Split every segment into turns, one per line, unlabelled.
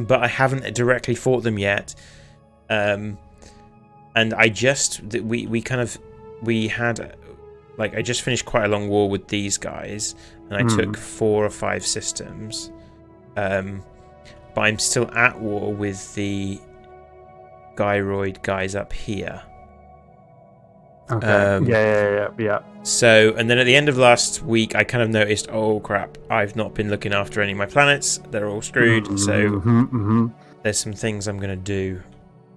but I haven't directly fought them yet. And I just I just finished quite a long war with these guys, and I took 4 or 5 systems. But I'm still at war with the gyroid guys up here.
Okay. Yeah.
So, and then at the end of last week, I kind of noticed, oh crap, I've not been looking after any of my planets. They're all screwed. So there's some things I'm going to do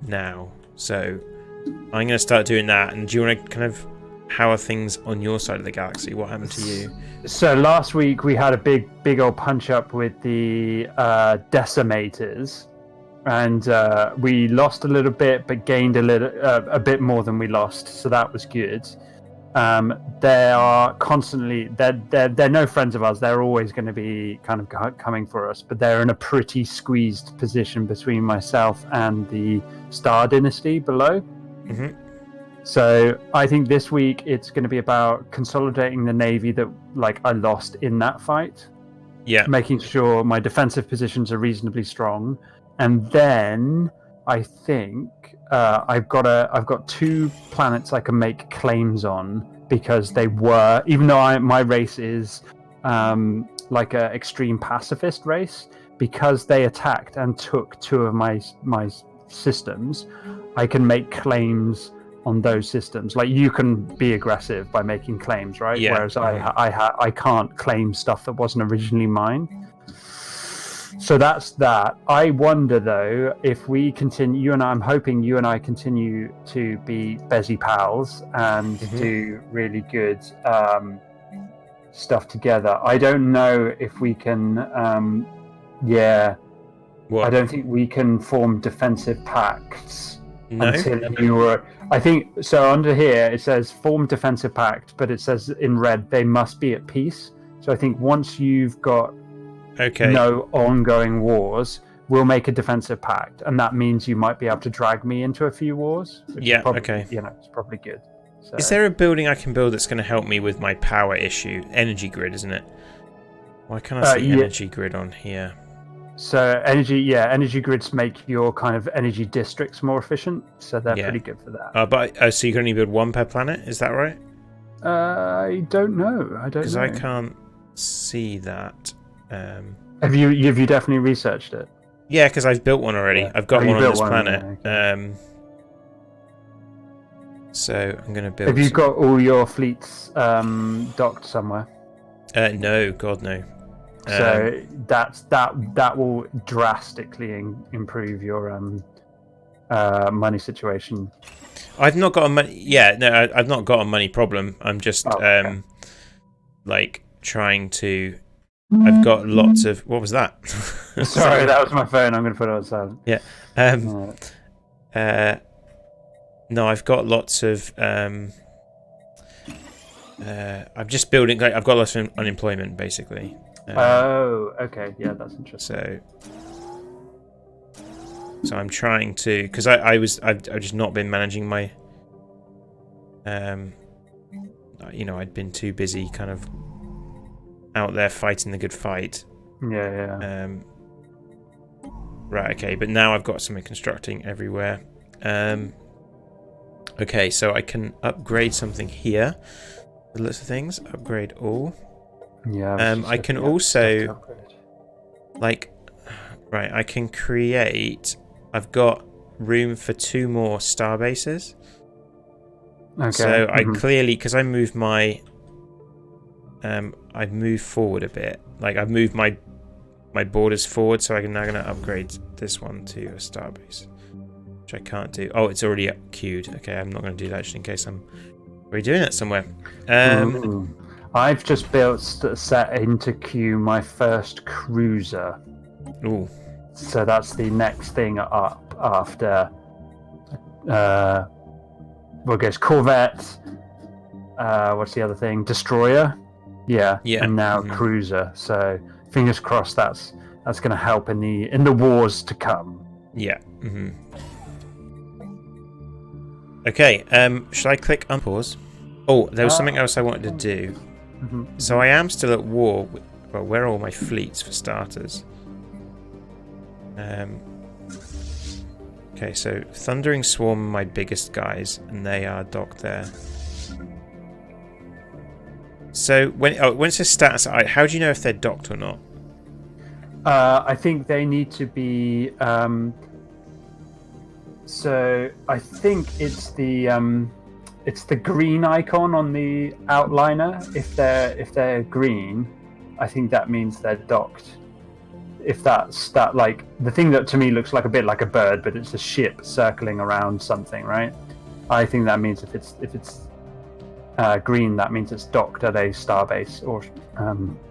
now. So I'm going to start doing that. And do you want to kind of, how are things on your side of the galaxy? What happened to you?
So last week we had a big old punch up with the decimators. And we lost a little bit, but gained a bit more than we lost, so that was good. They are constantly they're no friends of ours. They're always going to be kind of coming for us, but they're in a pretty squeezed position between myself and the Star Dynasty below. So I think this week it's going to be about consolidating the navy that I lost in that fight.
Yeah,
making sure my defensive positions are reasonably strong. And then I think I've got 2 planets I can make claims on, because they were, even though my race is like a extreme pacifist race, because they attacked and took 2 of my systems, I can make claims on those systems. Like, you can be aggressive by making claims, right?
Yeah.
Whereas I can't claim stuff that wasn't originally mine. So that's that. I wonder, though, if we continue, I'm hoping you and I continue to be Bezzy pals and do really good stuff together. I don't know if we can,
What?
I don't think we can form defensive pacts
No?
until you were... I think, so under here it says form defensive pact, but it says in red, they must be at peace. So I think once you've got no ongoing wars, we'll make a defensive pact, and that means you might be able to drag me into a few wars.
Yeah,
probably,
okay.
It's probably good. So.
Is there a building I can build that's going to help me with my power issue? Energy grid, isn't it? Why can't I see energy grid on here?
So energy grids make your kind of energy districts more efficient, so they're pretty good for that.
So you can only build 1 per planet, is that right?
I don't know.
Because I can't see that.
Have you definitely researched it?
Yeah, because I've built one already. I've got one on this planet.
Yeah, okay.
So I'm going to build...
Have you got all your fleets docked somewhere?
No, God no.
So that will drastically improve your money situation.
I've not got a money... Yeah, no, I've not got a money problem. I'm just trying to... I've got lots of... What was that?
Sorry, that was my phone. I'm going to put it on silent.
Yeah. No, I've got lots of... I'm just building... I've got lots of unemployment, basically.
Okay. Yeah, that's interesting.
So I'm trying to... Because I've just not been managing my... I'd been too busy kind of out there fighting the good fight.
Yeah.
Right, okay, but now I've got something constructing everywhere. Okay, so I can upgrade something here. The list of things, upgrade all.
Yeah.
I can also, I can create... I've got room for 2 more star bases.
Okay.
So I clearly, because I moved my... I've moved forward a bit. I've moved my borders forward, so I'm now going to upgrade this one to a starbase, which I can't do. Oh, it's already queued. Okay, I'm not going to do that just in case I'm redoing it somewhere.
I've just set into queue my first cruiser.
Ooh.
So that's the next thing up after. Goes Corvette. What's the other thing? Destroyer. Yeah. And now cruiser. So fingers crossed that's going to help in the wars to come.
Yeah. Okay. Should I click unpause? Oh, there was something else I wanted to do. So I am still at war. Well, where are all my fleets for starters? Okay, so Thundering Swarm are my biggest guys, and they are docked there. So when it says stats, how do you know if they're docked or not?
I think they need to be. So I think it's the green icon on the outliner. If they're green, I think that means they're docked. If that's that, like the thing that to me looks like a bit like a bird, but it's a ship circling around something, right? I think that means if it's green, that means it's docked at a starbase or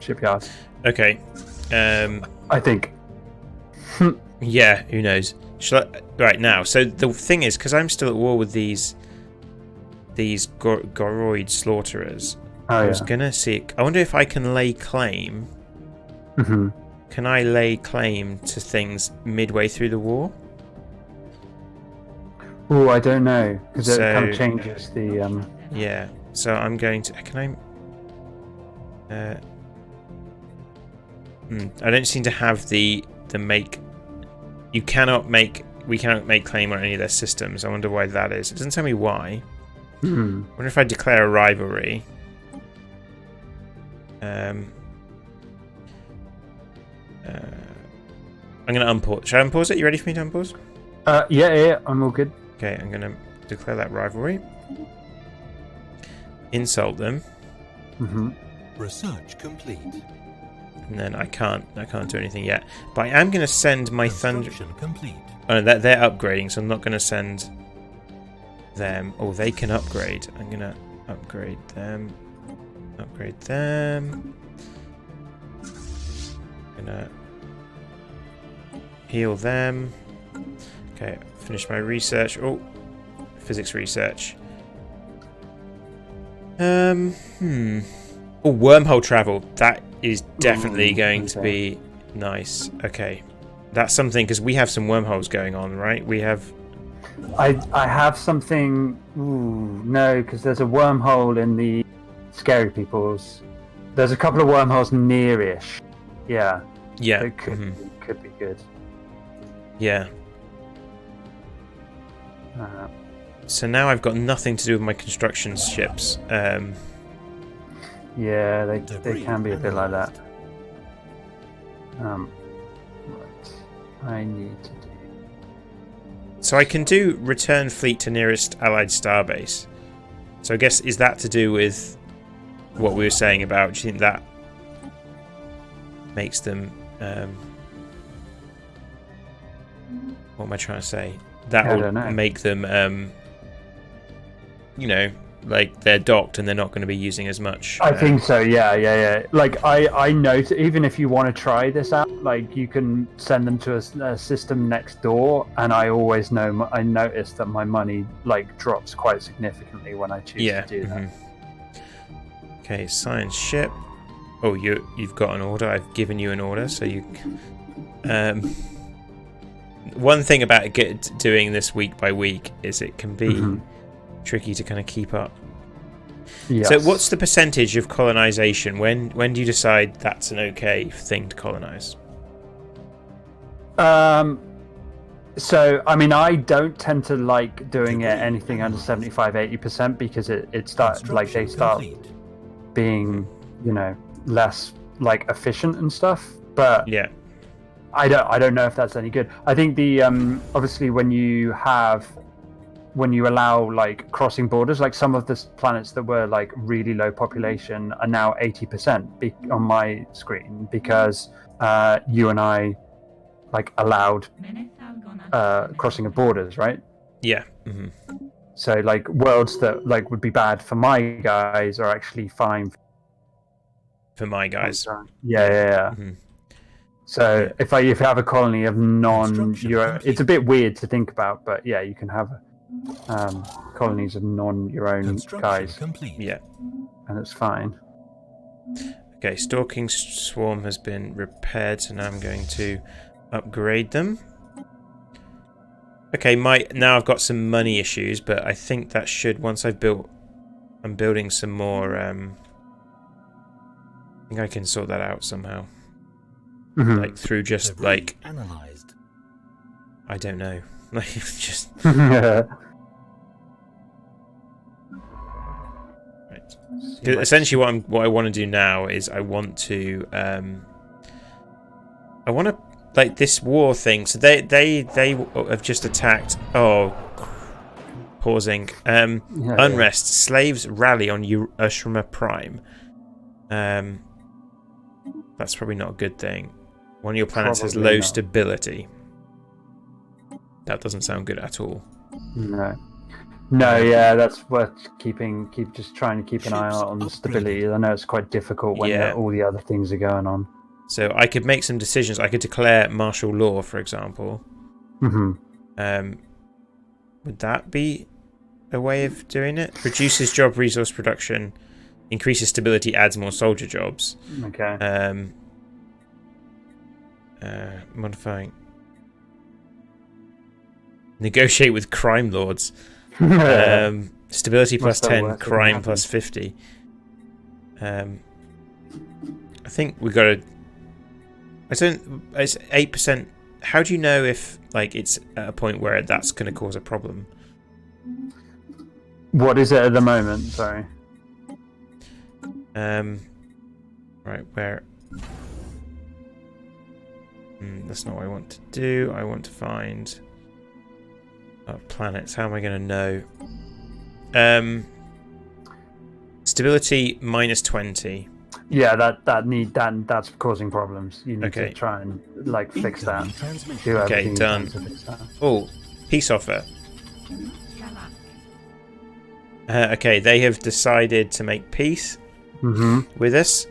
shipyard.
Okay.
I think.
Yeah, who knows? Right now. So the thing is, because I'm still at war with these Goroid slaughterers, I was gonna see. I wonder if I can lay claim.
Mm-hmm.
Can I lay claim to things midway through the war?
Oh, I don't know, because it kind of changes the.
Yeah. So I'm going to. Can I? I don't seem to have the make. We cannot make claim on any of their systems. I wonder why that is. It doesn't tell me why. I wonder if I declare a rivalry. I'm going to unpause. Should I unpause it? You ready for me to unpause?
Yeah, I'm all good.
Okay, I'm going to declare that rivalry. Insult them.
Mm-hmm.
Research complete.
And then I can't do anything yet. But I am going to send my Thunder...
complete.
Oh, no, they're upgrading, so I'm not going to send them. Oh, they can upgrade. I'm going to upgrade them. Upgrade them. I'm going to heal them. Okay, finish my research. Oh, physics research. Oh, wormhole travel. That is definitely going to be nice. Okay. That's something, because we have some wormholes going on, right? We have...
I have something... Ooh, no, because there's a wormhole in the Scary People's... There's a couple of wormholes near-ish. Yeah.
Yeah.
It could be good.
Yeah. So now I've got nothing to do with my construction ships.
Yeah, they can be a bit like that. Right. I need to do...
So I can do return fleet to nearest allied starbase. So I guess, is that to do with what we were saying about, do you think that makes them... what am I trying to say? That will make them, you know, like they're docked and they're not going to be using as much.
I think so. Yeah. Like I note, even if you want to try this out, like you can send them to a system next door, and I always know. I notice that my money like drops quite significantly when I choose to do that.
Okay, science ship. Oh, you've got an order. I've given you an order, so you. One thing about doing this week by week is it can be tricky to kind of keep up.
Yes.
So what's the percentage of colonization? When do you decide that's an okay thing to colonize?
So I mean, I don't tend to like doing it anything under 75-80% because it starts like they start being, you know, less like efficient and stuff. But
yeah,
I don't know if that's any good. I think the obviously when you allow like crossing borders, like some of the planets that were like really low population are now 80% on my screen because you and I like allowed crossing of borders, right?
Yeah.
So like worlds that like would be bad for my guys are actually fine
for my guys.
Yeah. So if you have a colony of non-Euro, it's a bit weird to think about, but yeah, you can have colonies of non-your own guys.
Yeah,
and it's fine.
Okay, Stalking Swarm has been repaired, so now I'm going to upgrade them. Okay, now I've got some money issues, but I think that should, once I'm building some more. I think I can sort that out somehow. Like through just like
analyzed.
I don't know. Like, it's just...
Yeah.
Right. Essentially, what I want to do now is I want to like this war thing. So they have just attacked. Oh, pausing. Unrest. Slaves rally on Ushrama Prime. That's probably not a good thing. One of your planets has low stability. That doesn't sound good at all.
No, yeah, that's worth just trying to keep an eye out on the stability. I know it's quite difficult when all the other things are going on.
So I could make some decisions. I could declare martial law, for example.
Mm-hmm.
Would that be a way of doing it? Reduces job resource production, increases stability, adds more soldier jobs.
Okay.
Modifying. Negotiate with crime lords. Stability plus 10, crime plus 50. I think we got to... It's 8%. How do you know if like it's at a point where that's going to cause a problem?
What is it at the moment? Sorry.
Right, where... that's not what I want to do. I want to find... planets. How am I going to know? Stability minus 20.
Yeah, that's causing problems. You need to try and like fix that.
Okay, done. Oh, peace offer. Okay, they have decided to make peace with us.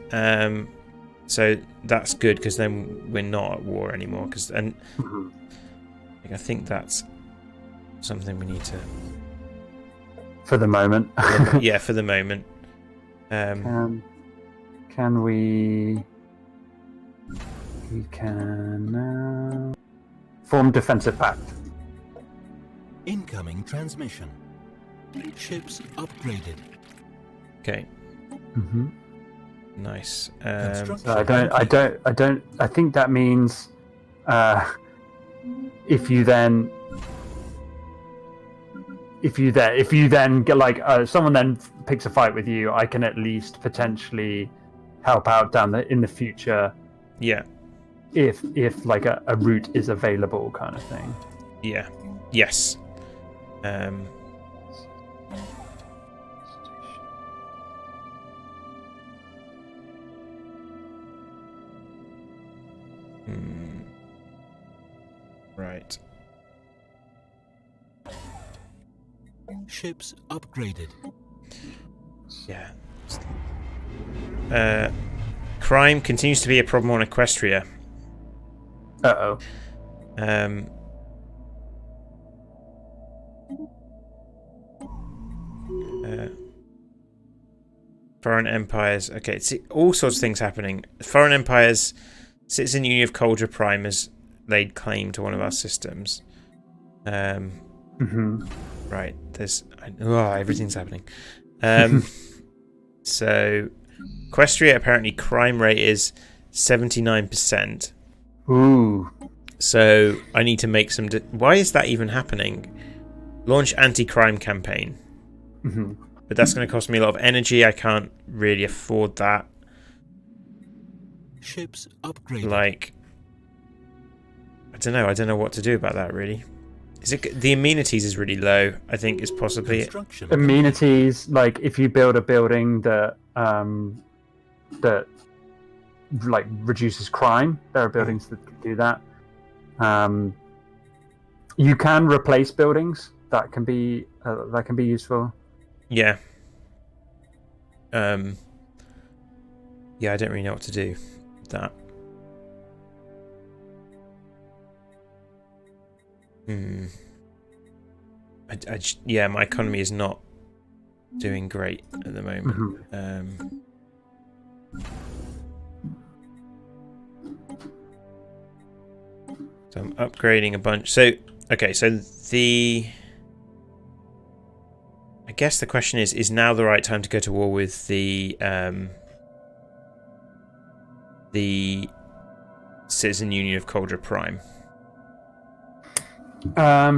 So that's good because then we're not at war anymore. I think that's something we need to...
For the moment.
Yeah, for the moment.
Can we... We can... form defensive pact.
Incoming transmission. Ships upgraded.
Okay. Nice.
So I think that means if you then get like someone then picks a fight with you, I can at least potentially help out in the future.
Yeah.
If like a route is available, kind of thing.
Yeah. Yes. Right.
Ships upgraded.
Yeah. Crime continues to be a problem on Equestria.
Uh-oh.
Foreign empires. Okay, see, all sorts of things happening. Foreign empires. Citizen Union of Coldra Prime has laid claim to one of our systems. Right. There's. Everything's happening. So, Equestria apparently crime rate is 79%.
Ooh.
So I need to make some. Why is that even happening? Launch anti-crime campaign. But that's going to cost me a lot of energy. I can't really afford that.
Ships upgraded.
Like, I don't know. I don't know what to do about that. Really, is it the amenities is really low? I think is possibly
amenities. Like if you build a building that like reduces crime, there are buildings that can do that. You can replace buildings. That can be useful.
Yeah. Yeah, I don't really know what to do with that. Yeah, my economy is not doing great at the moment. So I'm upgrading a bunch. So, okay, so I guess the question is now the right time to go to war with the Citizen Union of Coldra Prime?
I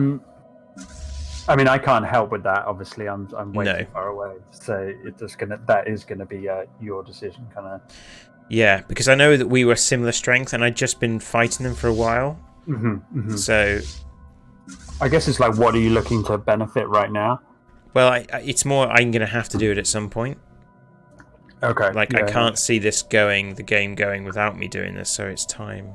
mean, I can't help with that. Obviously, I'm way
No.
too far away, so that is gonna be your decision, kind of.
Yeah, because I know that we were similar strength, and I'd just been fighting them for a while. So,
I guess it's like, what are you looking to benefit right now?
well, it's more I'm going to have to do it at some point.
Okay.
Like, I can't see the game going without me doing this, so it's time.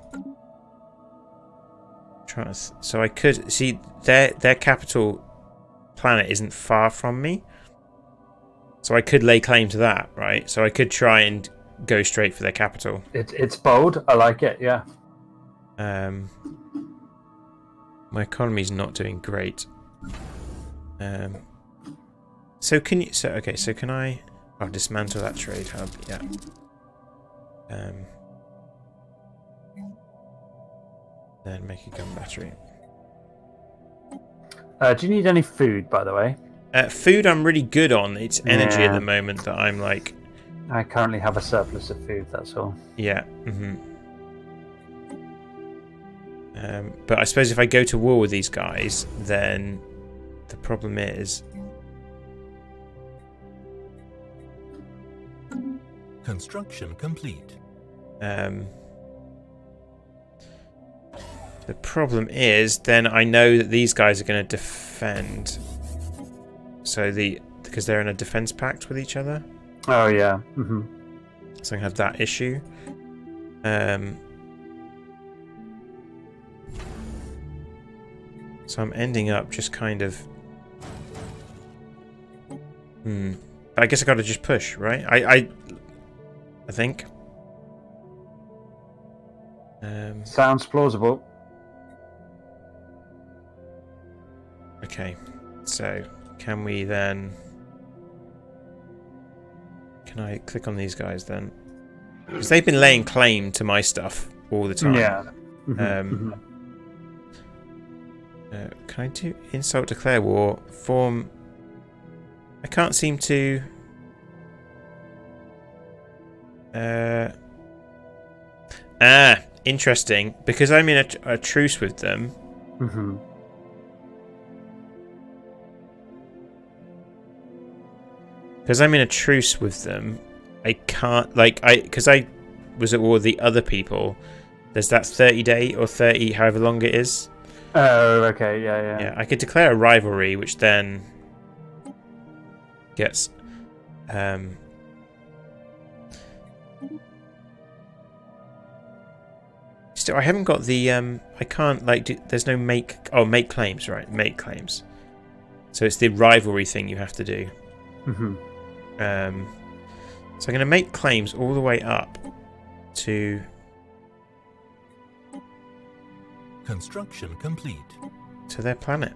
So I could see their capital planet isn't far from me, so I could lay claim to that, right? So I could try and go straight for their capital.
It's bold. I like it. Yeah.
My economy's not doing great. So can you? So okay. So can I? I'll dismantle that trade hub. Yeah. Then make a gun battery.
Do you need any food, by the way?
Food I'm really good on. It's energy at the moment that I'm like...
I currently have a surplus of food, that's all.
Yeah. But I suppose if I go to war with these guys, then the problem is...
Construction complete.
The problem is, then I know that these guys are going to defend. So because they're in a defense pact with each other.
Oh yeah.
So I have that issue. So I'm ending up just kind of. I guess I got to just push, right? I think.
Sounds plausible.
Okay, so can we then... Can I click on these guys then? Because they've been laying claim to my stuff all the time.
Yeah.
Can I do insult, declare war, form... I can't seem to... Interesting. Because I'm in a truce with them. Because I'm in a truce with them, I can't, because I was at war with the other people, there's that 30-day or 30, however long it is.
Oh, okay, yeah.
Yeah, I could declare a rivalry, which then gets... Still, I haven't got the, I can't, there's no make claims, right, make claims. So it's the rivalry thing you have to do. So I'm going to make claims all the way up to...
Construction complete.
To their planet.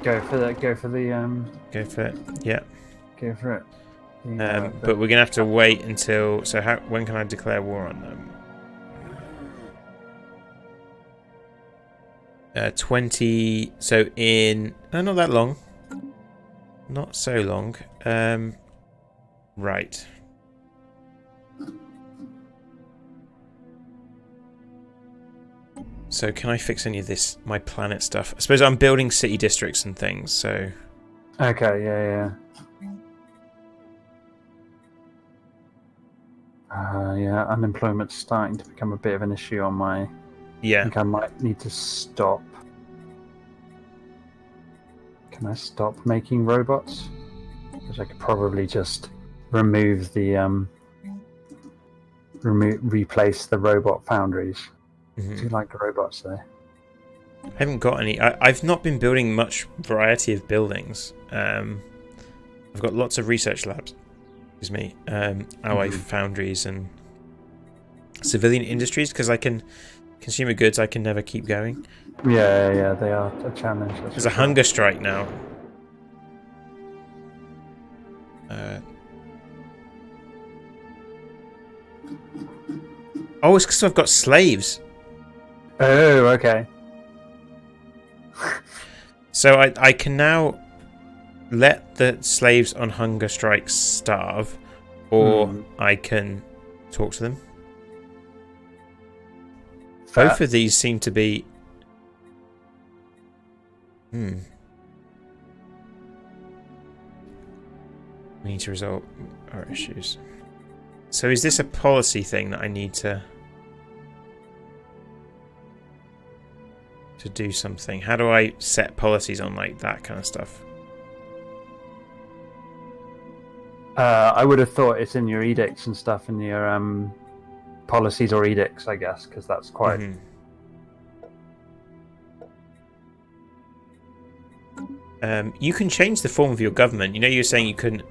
Go for that. Go for it.
Yeah.
Go for it.
But we're going to have to wait until... So when can I declare war on them? 20... So in... not that long. Not so long. Right. So can I fix any of this, my planet stuff? I suppose I'm building city districts and things, so...
Okay, yeah. Yeah, unemployment's starting to become a bit of an issue on my...
Yeah.
I think I might need to stop. Can I stop making robots? Because I could probably just remove the... replace the robot foundries. Do you like the robots there?
I haven't got any. I've not been building much variety of buildings. I've got lots of research labs. Excuse me. Alloy foundries and civilian industries, because I can consumer goods. I can never keep going.
Yeah, they are a challenge.
There's a hunger strike now. Oh, it's because I've got slaves.
Oh, okay.
So I can now let the slaves on hunger strikes starve, or I can talk to them. Both of these seem to be... We need to resolve our issues. So is this a policy thing that I need to do something? How do I set policies on like that kind of stuff?
I would have thought it's in your edicts and stuff, in your policies or edicts, I guess, because that's quite...
You can change the form of your government. You know, you were saying you couldn't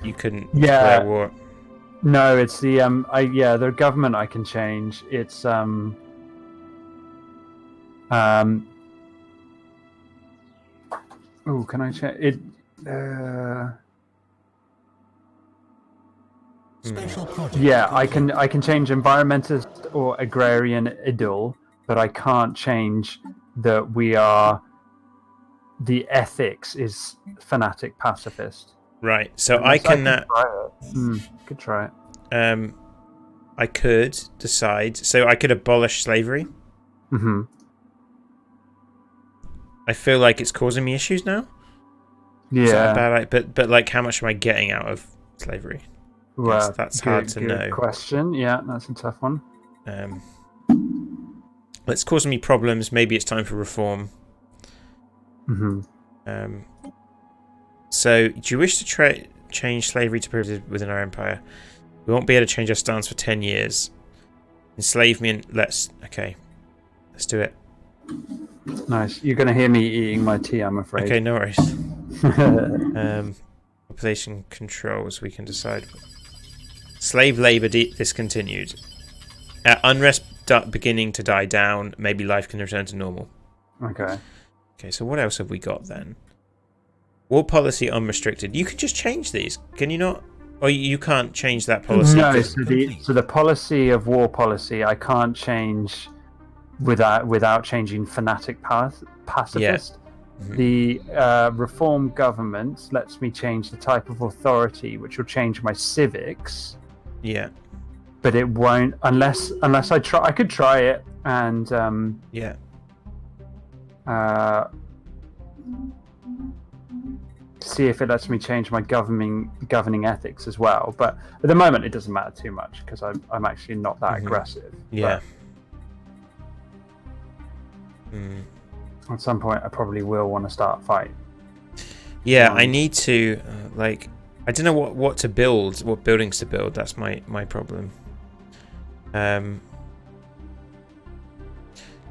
Yeah.
declare war.
No, it's the the government I can change. It's oh, can I change it?
Special project.
Yeah, I can change environmentalist or agrarian idle, but I can't change that we are... The ethics is fanatic pacifist.
Right. So
Unless
I can
try it. Could try it.
I could decide. So I could abolish slavery.
Mm-hmm.
I feel like it's causing me issues now. Is that bad? But like, how much am I getting out of slavery?
Well,
that's hard to know.
Question. Yeah, that's a tough one.
It's causing me problems. Maybe it's time for reform.
Mm-hmm.
So, do you wish to change slavery to privilege within our empire? We won't be able to change our stance for 10 years. Enslave me and let's do it.
Nice. You're going to hear me eating my tea, I'm afraid.
Okay, no worries. Population controls, we can decide. Slave labor discontinued. Unrest beginning to die down. Maybe life can return to normal.
Okay.
Okay, so what else have we got then? War policy unrestricted. You can just change these, can you not? Or you can't change that policy?
No, so the policy of war policy I can't change without changing fanatic pacifist.
Yeah. Mm-hmm.
The reform government lets me change the type of authority, which will change my civics.
Yeah.
But it won't unless I try. I could try it and see if it lets me change my governing ethics as well. But at the moment, it doesn't matter too much because I'm actually not that aggressive.
Yeah.
At some point, I probably will want to start a fight.
Yeah, I need to I don't know what to build, what buildings to build. That's my problem.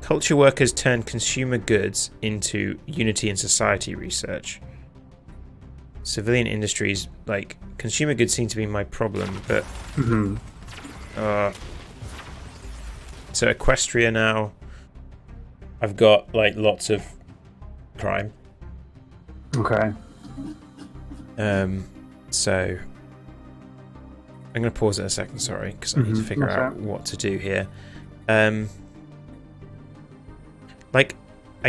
Culture workers turn consumer goods into unity and society research. Civilian industries, like consumer goods, seem to be my problem, but so Equestria now. I've got like lots of crime.
Okay.
So I'm going to pause it a second, sorry, because I need to figure out what to do here. I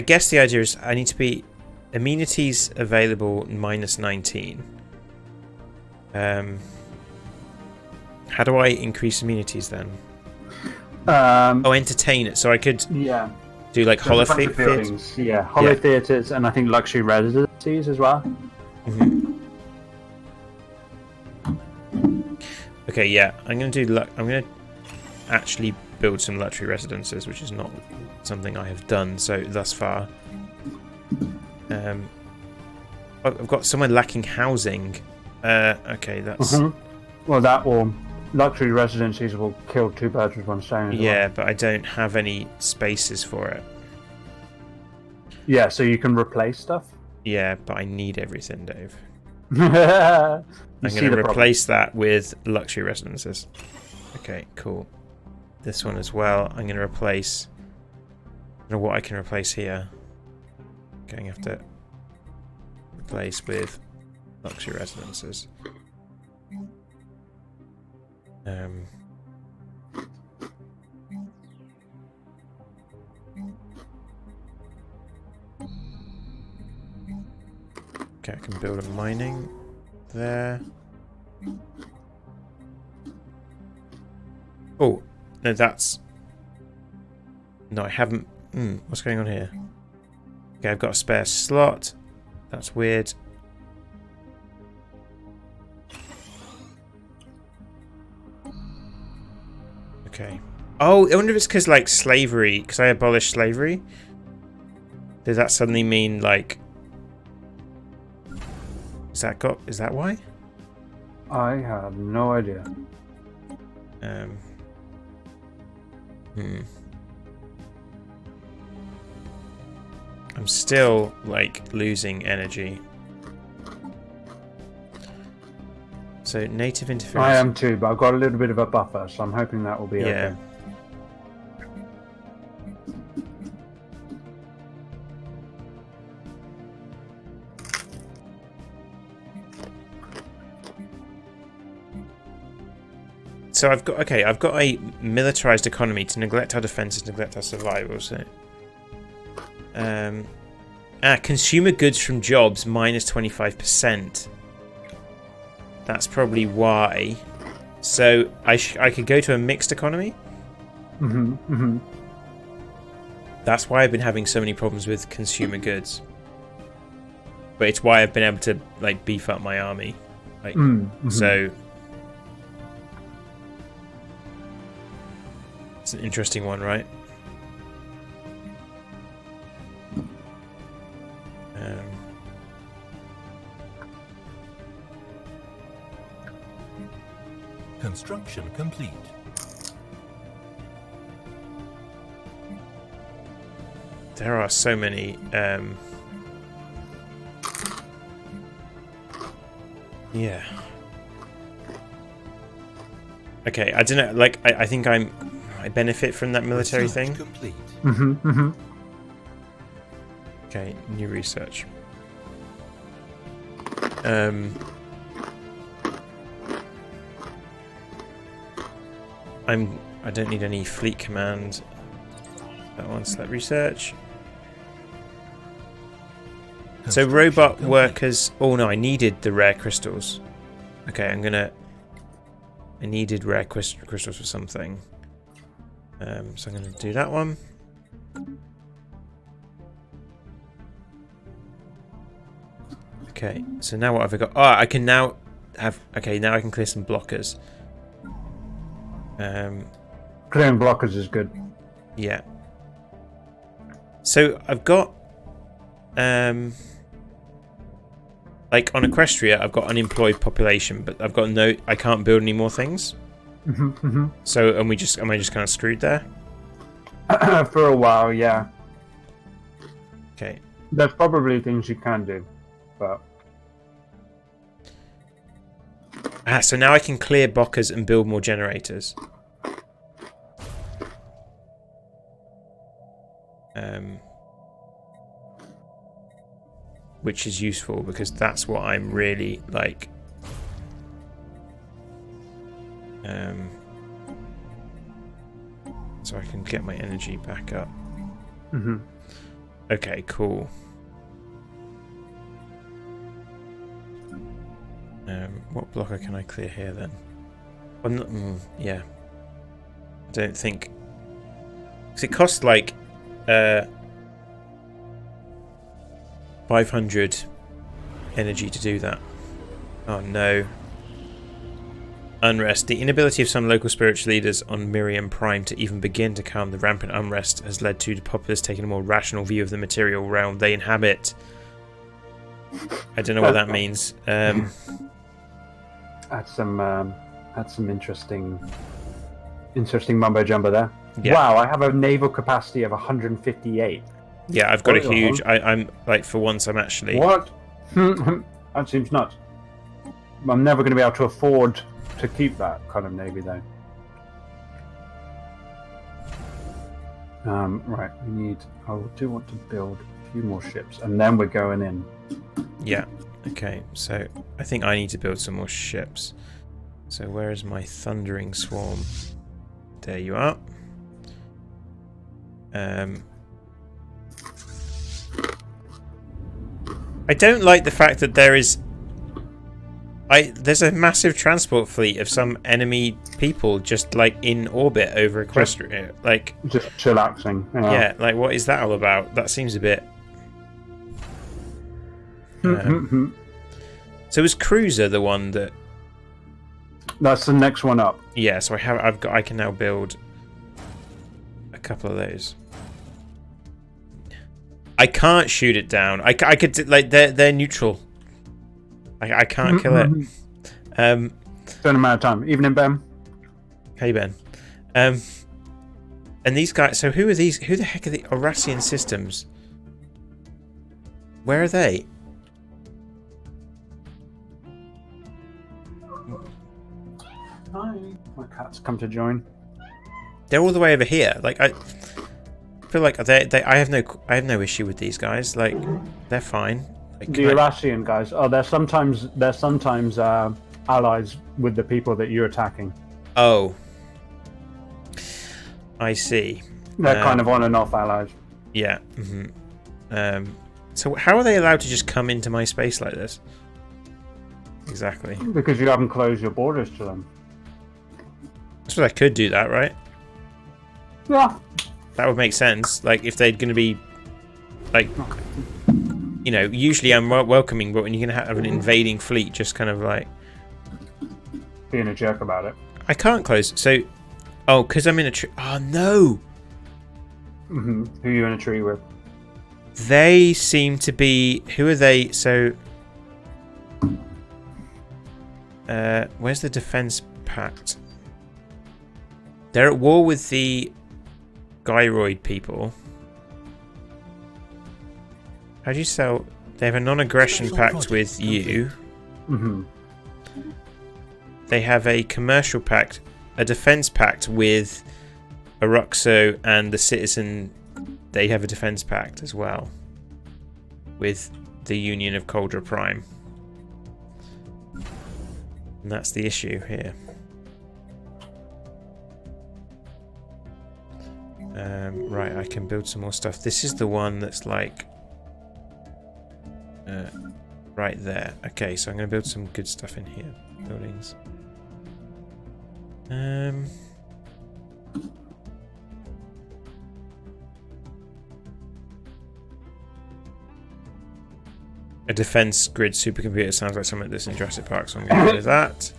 guess the idea is I need to be amenities available -19. How do I increase amenities then? Entertain it. So I could do like holo theatres.
Yeah, holo theatres and I think luxury residencies as well.
Okay, yeah, I'm gonna do. I'm gonna actually build some luxury residences, which is not something I have done thus far. I've got somewhere lacking housing. Okay, that's.
Well, luxury residencies will kill two birds with one stone.
Yeah, but I don't have any spaces for it.
Yeah, so you can replace stuff.
Yeah, but I need everything, Dave.
I'm
going to replace that with luxury residences. Okay, cool. This one as well. I'm going to replace. I don't know what I can replace here. Going to have to replace with luxury residences. Okay, I can build a mining there. Oh, no, that's... No, I haven't. What's going on here? Okay, I've got a spare slot. That's weird. Okay. Oh, I wonder if it's because, like, slavery. Because I abolished slavery. Does that suddenly mean, like... Is that why?
I have no idea.
I'm still, like, losing energy. So, native interference...
I am too, but I've got a little bit of a buffer, so I'm hoping that will be okay.
So I've got a militarized economy to neglect our defenses, neglect our survival. So, consumer goods from jobs minus 25%. That's probably why. So I could go to a mixed economy. That's why I've been having so many problems with consumer goods. But it's why I've been able to, like, beef up my army. Like, so. It's an interesting one, right?
Construction complete.
There are so many. Yeah. Okay, I don't know. Like, I think I benefit from that military
Research
thing.
complete.
Okay, new research. I don't need any fleet command. That one, select research. So robot workers. Oh no, I needed the rare crystals. Okay, I needed rare crystals for something. So I'm gonna do that one. Okay, so now what have I got? Oh, I can now have. Okay, now I can clear some blockers.
Clearing blockers is good.
Yeah. So I've got, like on Equestria, I've got unemployed population, but I've got I can't build any more things. So am I just kind of screwed there?
For a while, yeah.
Okay.
There's probably things you can do, but
so now I can clear blockers and build more generators. Which is useful because that's what I'm really like. So I can get my energy back up. Okay, cool. What blocker can I clear here then? I'm not. Yeah. I don't think. Because it costs like 500 energy to do that. Oh no. Unrest. The inability of some local spiritual leaders on Miriam Prime to even begin to calm the rampant unrest has led to the populace taking a more rational view of the material realm they inhabit. I don't know what that means.
That's some interesting mumbo jumbo there.
Yeah.
Wow, I have a naval capacity of 158.
Yeah, I've got a huge. I'm like, for once, I'm actually.
What? That seems nuts. I'm never going to be able to afford to keep that kind of navy, though. Right, we need. I do want to build a few more ships, and then we're going in.
Yeah. Okay. So I think I need to build some more ships. So where is my thundering swarm? There you are. I don't like the fact that there is There's a massive transport fleet of some enemy people just like in orbit over Equestria. Like
just chillaxing.
yeah, like what is that all about? That seems a bit. So is Cruiser the one that?
That's the next one up.
Yeah, so I can now build a couple of those. I can't shoot it down. I could like they're neutral. I can't kill it.
Certain amount of time. Evening, Ben.
Hey Ben. And these guys. So who are these? Who the heck are the Orasian systems? Where are they?
Hi. My cat's come to join.
They're all the way over here. Like I feel like I have no issue with these guys. Like they're fine. Like,
The Eurasian guys. Oh, they're sometimes allies with the people that you're attacking.
Oh, I see.
They're kind of on and off allies.
Yeah. So how are they allowed to just come into my space like this? Exactly.
Because you haven't closed your borders to them.
I suppose I could do that, right?
Yeah.
That would make sense. Like if they're going to be, like, you know, usually I'm welcoming, but when you're going to have an invading fleet, just kind of like
Being a jerk about it.
I can't close. So, oh, because I'm in a tree. Oh no.
Who are you in a tree with?
They seem to be. Who are they? So, where's the defense pact? They're at war with the Gyroid people. How do you sell? They have a non-aggression pact with you. They have a commercial pact, a defense pact with Aruxo and the Citizen. They have a defense pact as well with the Union of Coldra Prime. And that's the issue here. Right, I can build some more stuff. This is the one that's like right there. Okay, so I'm going to build some good stuff in here. Buildings. A defense grid supercomputer sounds like something that's in Jurassic Park, so I'm going to do that.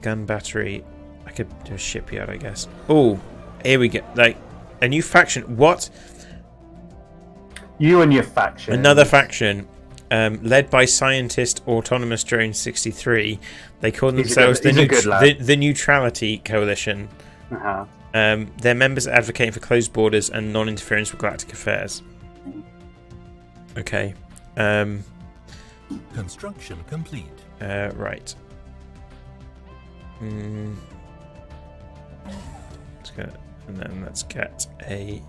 Gun battery. I could do a shipyard, I guess. Oh, here we go. Like a new faction. What?
You and your faction.
Another faction, led by scientist Autonomous Drone 63. They call themselves the Neutrality Coalition. Their members are advocating for closed borders and non-interference with galactic affairs. Okay.
Construction complete.
Right. Let's go, and then let's get a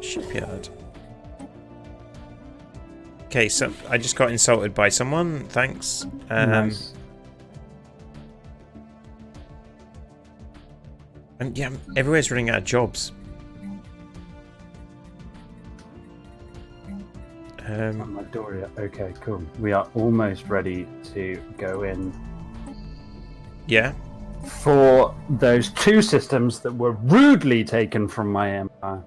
shipyard. Okay, so I just got insulted by someone. Thanks.
Nice.
And yeah, everywhere's running out of jobs.
On my door yet. Okay, cool. We are almost ready to go in.
Yeah.
For those two systems that were rudely taken from my empire.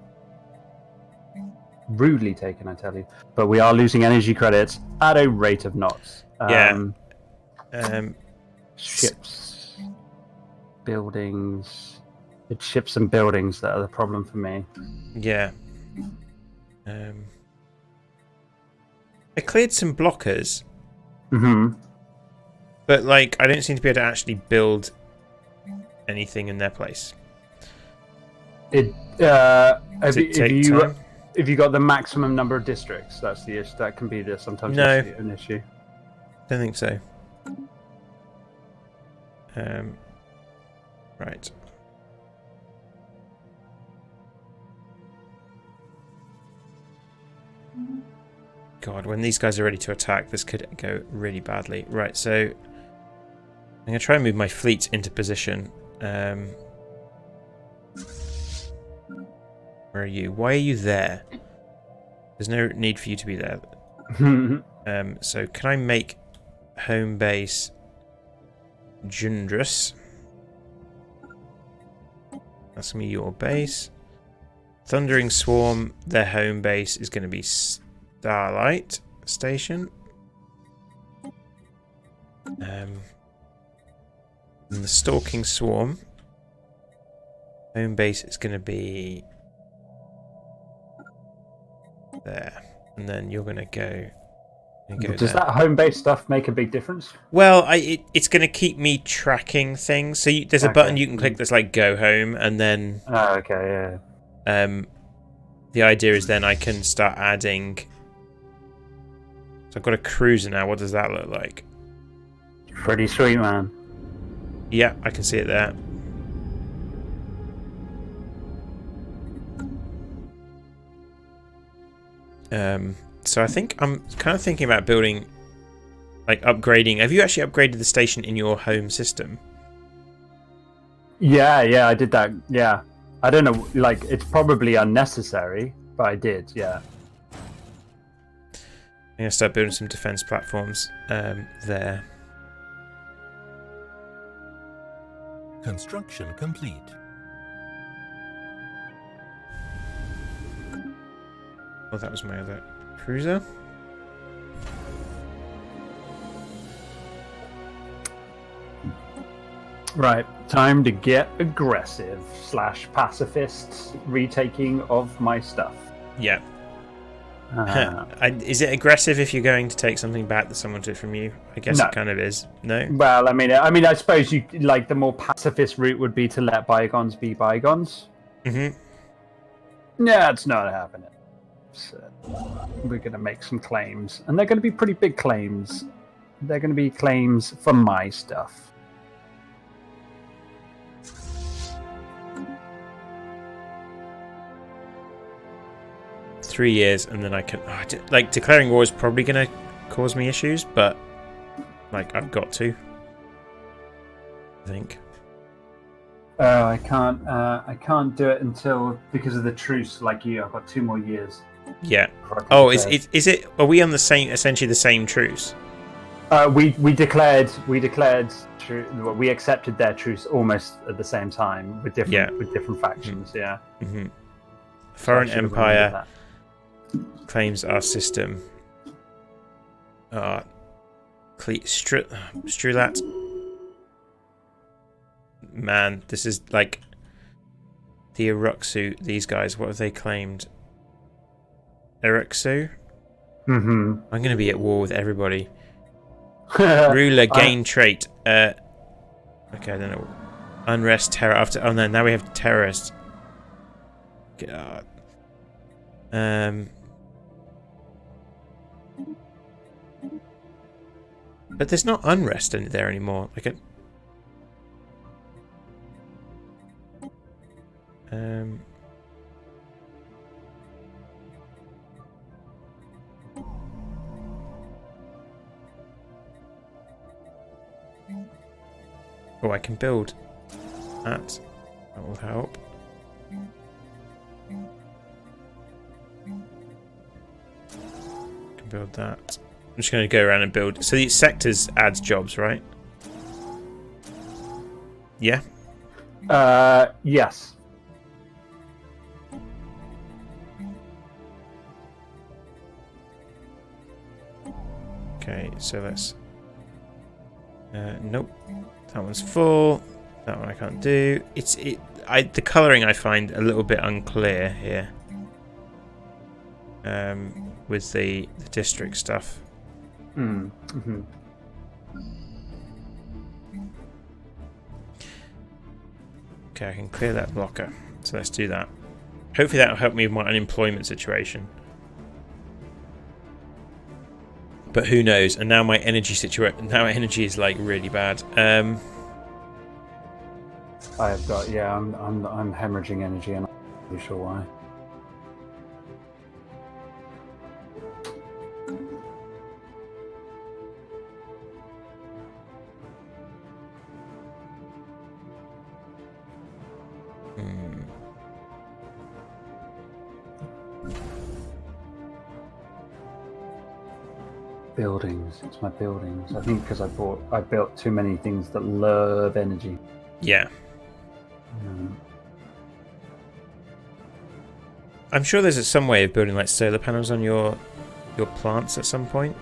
Rudely taken, I tell you. But we are losing energy credits at a rate of knots. Ships, buildings. It's ships and buildings that are the problem for me.
Yeah. I cleared some blockers. But like, I don't seem to be able to actually build anything in their place.
If you got the maximum number of districts, that's the issue. That can be sometimes an issue.
Don't think so. Right. God, when these guys are ready to attack, this could go really badly. Right, so I'm going to try and move my fleet into position. Where are you? Why are you there? There's no need for you to be there. So can I make home base Jundrus? That's going to be your base. Thundering Swarm, their home base is going to be Starlight Station. And the Stalking Swarm, home base is going to be there. And then you're going to go...
Does that home base stuff make a big difference?
Well, it's going to keep me tracking things. So there's a button you can click that's like go home, and then...
Oh, okay, yeah.
The idea is then I can start adding... So I've got a cruiser now. What does that look like?
Pretty sweet, man.
Yeah, I can see it there. So I think I'm kind of thinking about building, like upgrading. Have you actually upgraded the station in your home system?
Yeah, I did that. Yeah. I don't know, like, it's probably unnecessary, but I did, yeah.
I'm going to start building some defense platforms there.
Construction complete.
Oh, that was my other cruiser.
Right, time to get aggressive / pacifist retaking of my stuff.
Yeah. Is it aggressive if you're going to take something back that someone took from you? I guess it kind of is. No.
Well, I mean, I suppose you like the more pacifist route would be to let bygones be bygones. Yeah, it's not happening. So we're going to make some claims, and they're going to be pretty big claims. They're going to be claims for my stuff.
Three years, and then I can like declaring war is probably going to cause me issues, but like I've got to. I think.
I can't do it until because of the truce. Like you, I've got 2 more years.
Yeah. Oh, is it? Are we on the same, essentially the same truce?
We declared we accepted their truce almost at the same time with different factions. Yeah.
Foreign Empire claims our system. Strulat. Man, this is like the Iruxu. These guys, what have they claimed? Iruxu? I'm going to be at war with everybody. Ruler, gain trait. Okay, I don't know. Unrest, terror. After. Oh no, now we have terrorists. God. But there's not unrest in there anymore. Like oh, I can build that. That will help. Can build that. I'm just going to go around and build. So these sectors adds jobs, right? Yeah.
Yes.
Okay, so let's. Nope. That one's full. That one I can't do. The colouring I find a little bit unclear here. With the district stuff. Okay, I can clear that blocker. So let's do that. Hopefully that will help me with my unemployment situation. But who knows? And now my energy is like really bad.
I have got I'm hemorrhaging energy, and I'm not really sure why. buildings. It's my buildings. I think because I built too many things that love energy.
Yeah. I'm sure there's some way of building like solar panels on your plants at some point.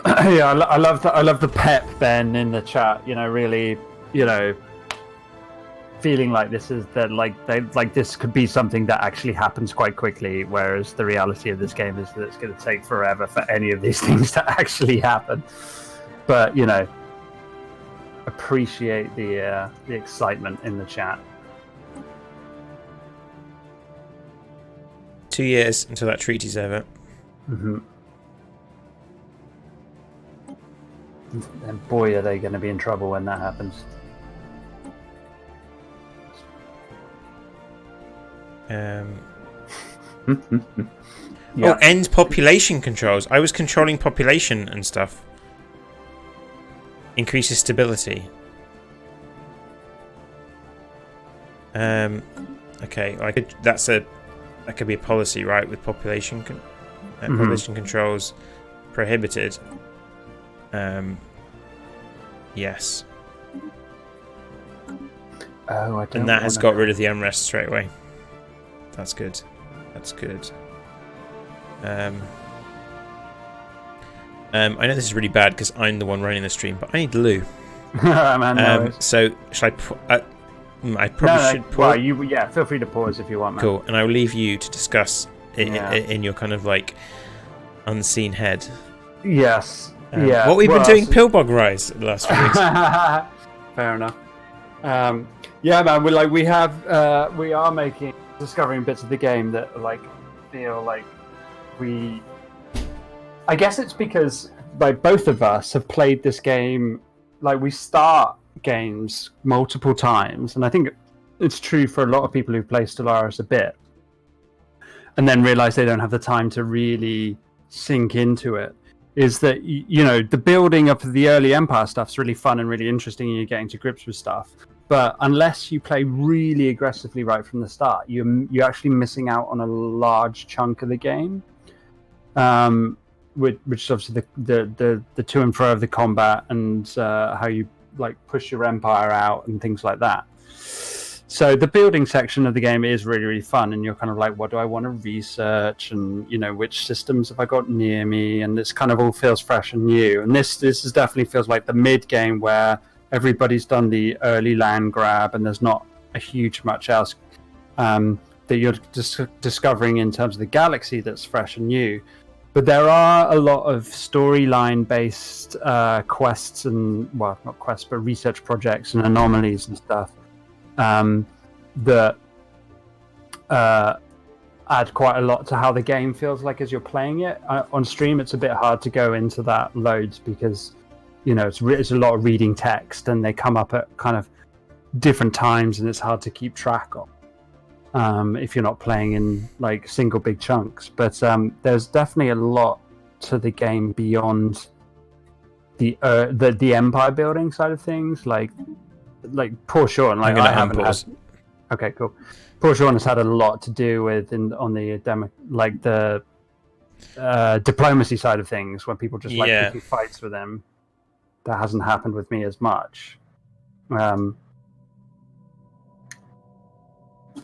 Yeah, I love the pep, Ben, in the chat. You know, really, you know, feeling like this is that like this could be something that actually happens quite quickly, whereas the reality of this game is that it's going to take forever for any of these things to actually happen. But you know, appreciate the excitement in the chat.
2 years until that treaty's over.
And boy, are they going to be in trouble when that happens.
Yeah. Oh, end population controls. I was controlling population and stuff. Increases stability. Okay, I could. That could be a policy, right? With population, population controls prohibited. Yes.
Oh, I don't.
And that has got rid of the unrest straight away. That's good. That's good. I know this is really bad because I'm the one running the stream, but I need Lou.
Man,
so should I probably should pause.
Well, feel free to pause if you want, man.
Cool, and I'll leave you to discuss in your kind of like unseen head.
Yes. Yeah.
What we've been doing Pillbog Rise the last few weeks.
Fair enough. Yeah, man. We are discovering bits of the game that like feel like we. I guess it's because like both of us have played this game. Like we start games multiple times, and I think it's true for a lot of people who play Stellaris a bit, and then realize they don't have the time to really sink into it. Is that, you know, the building up of the early Empire stuff's really fun and really interesting, and you're getting to grips with stuff. But unless you play really aggressively right from the start, you're actually missing out on a large chunk of the game. Which is obviously the to and fro of the combat and how you like push your empire out and things like that. So the building section of the game is really, really fun, and you're kind of like, what do I want to research, and you know, which systems have I got near me, and this kind of all feels fresh and new. And this is definitely feels like the mid game where everybody's done the early land grab, and there's not a huge much else that you're discovering in terms of the galaxy that's fresh and new. But there are a lot of storyline-based quests and, well, not quests, but research projects and anomalies and stuff that add quite a lot to how the game feels like as you're playing it. On stream, it's a bit hard to go into that loads because, you know, it's a lot of reading text and they come up at kind of different times and it's hard to keep track of. If you're not playing in like single big chunks, but there's definitely a lot to the game beyond the empire building side of things. Like poor Sean, like I haven't had. Okay, cool. Poor Sean has had a lot to do with on the diplomacy side of things when people just like picking fights with him. That hasn't happened with me as much.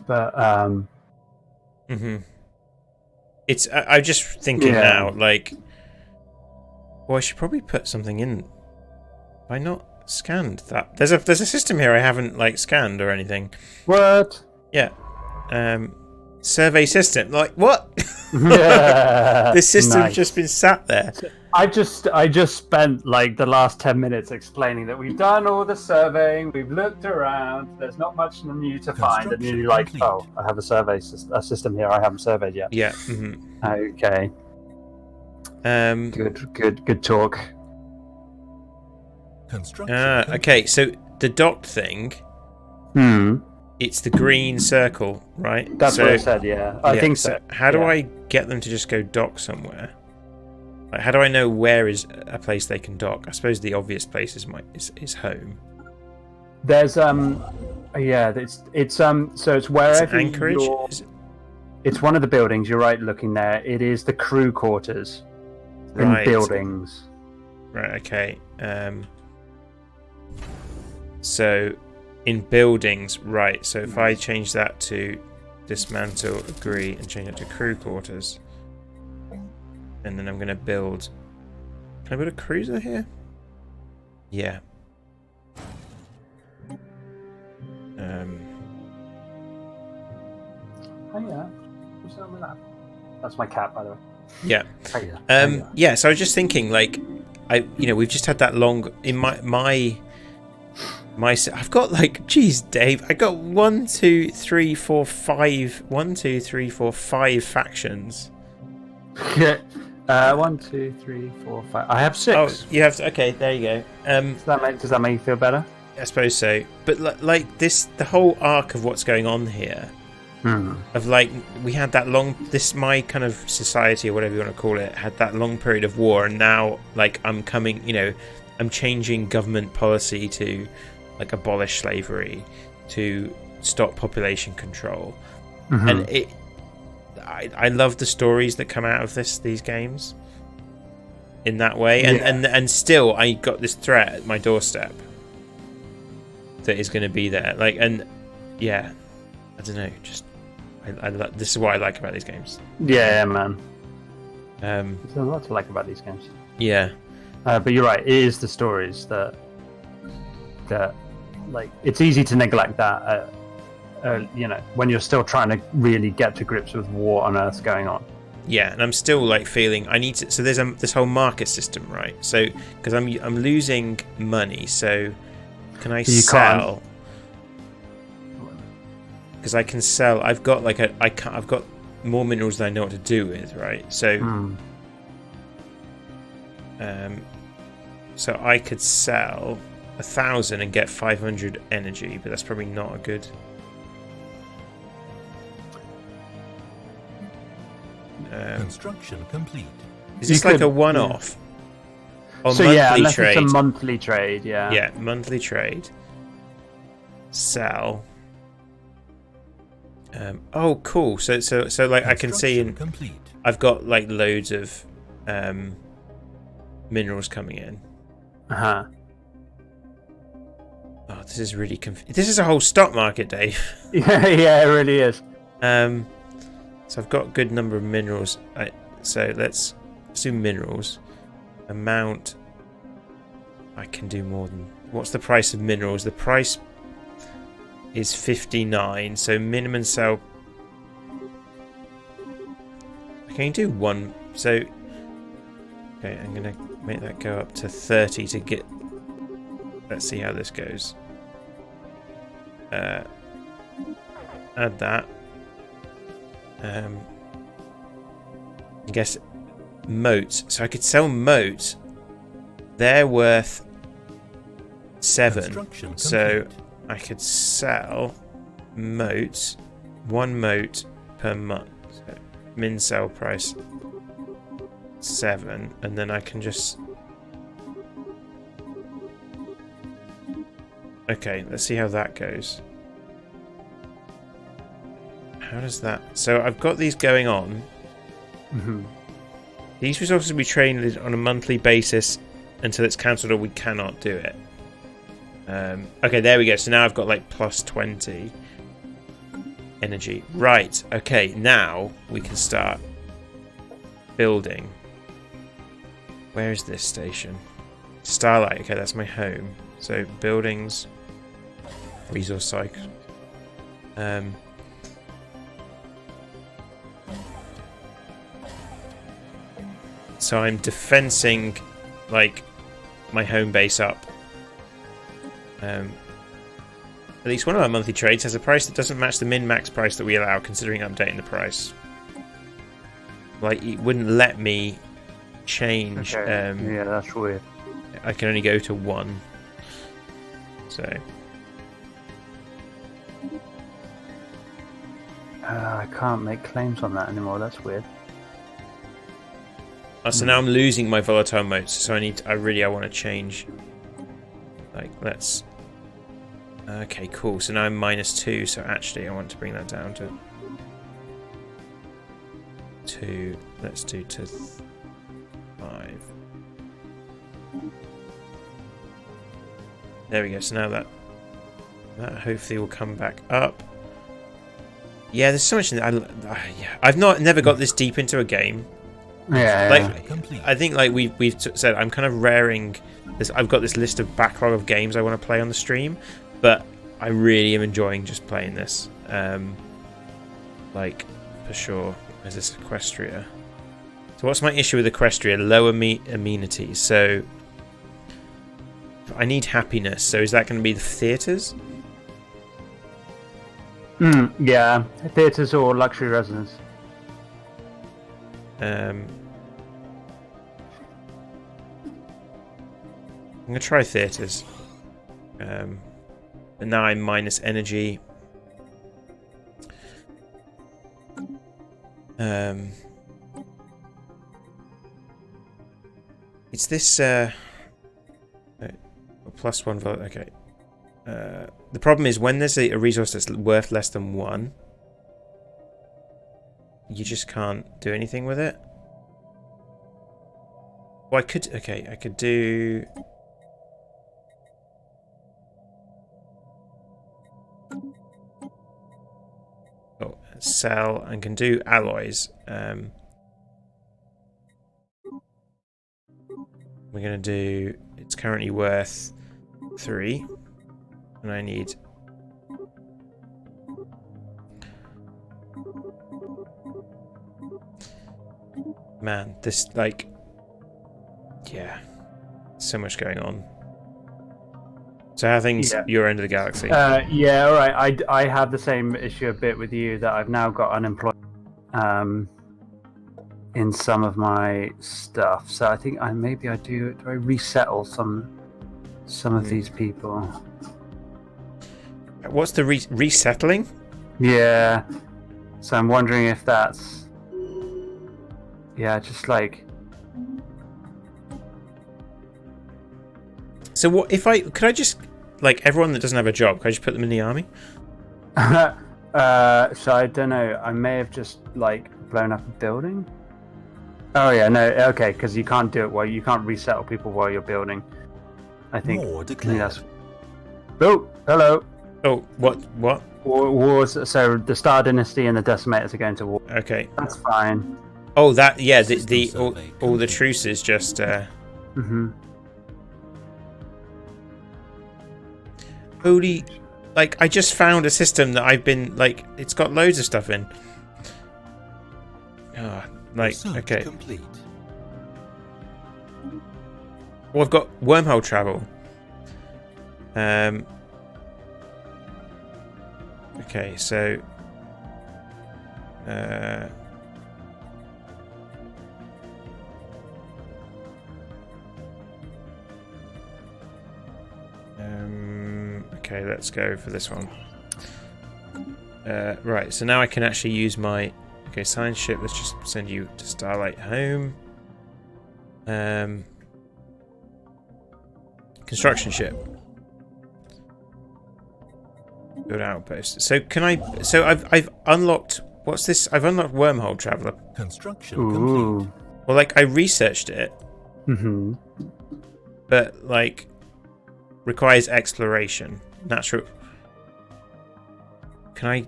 But
it's I'm just thinking now, like, well, I should probably put something in. Have I not scanned that? There's a system here I haven't like scanned or anything.
What?
Yeah. Survey system. Like what?
Yeah.
This system's just been sat there.
I just spent like the last 10 minutes explaining that we've done all the surveying, we've looked around, there's not much new to find, and you're like, oh, I have a system here I haven't surveyed yet.
Yeah.
Okay. Good talk.
Okay, so the dot thing. It's the green circle, right?
That's what I said. Yeah, I think so.
How do I get them to just go dock somewhere? Like, how do I know where is a place they can dock? I suppose the obvious place is home.
There's Yeah, it's so it's
It's
wherever
an anchorage.
it's one of the buildings. You're right looking there. It is the crew quarters in
Right.
buildings.
Right. Okay. So in buildings, right. So if I change that to dismantle, agree, and change it to crew quarters, and then I'm going to build. Can I build a cruiser here? Yeah.
Oh yeah, what's up with that? That's my cat, by the way.
Yeah.
Oh, yeah.
Yeah. So I was just thinking, like, we've just had that long in my. I've got like, geez, Dave, I got 1, 2, 3, 4, 5. 1, 2, 3, 4, 5 factions.
Yeah. 1, 2, 3, 4, 5. I have 6.
Oh, you have. Okay, there you go.
Does that make you feel better?
I suppose so. But like this, the whole arc of what's going on here, of like we had that long. My kind of society or whatever you want to call it had that long period of war, and now like I'm coming. I'm changing government policy to like abolish slavery, to stop population control, and I love the stories that come out of these games in that way, and still I got this threat at my doorstep that is going to be there, like, and yeah, I don't know, just this is what I like about these games.
Yeah, man.
There's
a lot to like about these games.
Yeah,
but you're right. It is the stories that like it's easy to neglect that. When you're still trying to really get to grips with what on earth's going on.
Yeah, and I'm still like feeling I need to. So there's this whole market system, right? So because I'm losing money, so can I sell? Because I can sell. I've got like I've got more minerals than I know what to do with, right? So so I could sell 1,000 and get 500 energy, but that's probably not a good.
Construction complete.
Is this like a one-off? Or
so
monthly
yeah, unless
trade?
it's a monthly trade, yeah.
Yeah, monthly trade. Sell. Oh, cool. So like I can see
complete.
I've got like loads of minerals coming in.
Uh-huh.
Oh, this is really this is a whole stock market, Dave.
Yeah, it really is.
So I've got a good number of minerals. So let's do minerals. Amount. I can do more than. What's the price of minerals? The price is 59. So minimum sell. I can do one. So okay, I'm gonna make that go up to 30 to get. Let's see how this goes. Add that. I guess motes. So I could sell motes. They're worth 7. So I could sell motes. 1 mote per month. So min sell price 7, and then I can just. Okay, let's see how that goes. How does that... So I've got these going on. These resources will be traded on a monthly basis until it's cancelled or we cannot do it. Okay, there we go. So now I've got like plus 20 energy. Right, okay, now we can start building. Where is this station? Starlight, okay, that's my home. So buildings, resource cycle. So I'm defensing like my home base up. At least one of our monthly trades has a price that doesn't match the min-max price that we allow, considering updating the price. Like, it wouldn't let me change.
Okay. Yeah, that's weird.
I can only go to 1. So.
I can't make claims on that anymore. That's weird.
So now I'm losing my volatile motes, so I want to change. Like, let's Okay, cool. So now I'm -2. So actually, I want to bring that down to 2. Let's do to 5. There we go. So now that hopefully will come back up. Yeah, there's so much. I've never got this deep into a game.
Yeah.
Like, I think like we've said, I'm kind of raring this. I've got this list of backlog of games I want to play on the stream, but I really am enjoying just playing this. Like for sure. Where's this Equestria? So what's my issue with Equestria? Low amenities. So I need happiness. So is that going to be the theatres?
Yeah, theatres or luxury residence.
I'm going to try theatres. But now I'm minus energy. It's this +1 vote. Okay. The problem is when there's a resource that's worth less than 1, you just can't do anything with it. Well, I could. Okay, I could do. Oh, sell and can do alloys. We're gonna do. It's currently worth 3, and I need. Man, this like. Yeah, so much going on. So how are things your end of the galaxy?
Yeah, all right. I have the same issue a bit with you that I've now got unemployed in some of my stuff. So I think maybe I do I resettle some of these people.
What's the resettling?
Yeah. So I'm wondering if that's just like.
So what if could I just like everyone that doesn't have a job? Could I just put them in the army?
So I don't know. I may have just like blown up a building. Oh yeah, no, okay, because you can't do it while you can't resettle people while you're building. I think.
War declared.
That's... Oh, hello.
Oh, what?
Wars. So the Star Dynasty and the Decimators are going to war.
Okay.
That's fine.
Oh, that yeah. All the truces just. Holy, like I just found a system that I've been like it's got loads of stuff in. Okay.
Complete.
Well, I've got wormhole travel. Okay, so okay, let's go for this one. Right, so now I can actually use my science ship. Let's just send you to Starlight Home. Construction ship. Build outpost. So can I? So I've unlocked. What's this? I've unlocked wormhole traveler.
Construction complete.
Well, like I researched it. But like requires exploration. Natural. Can I?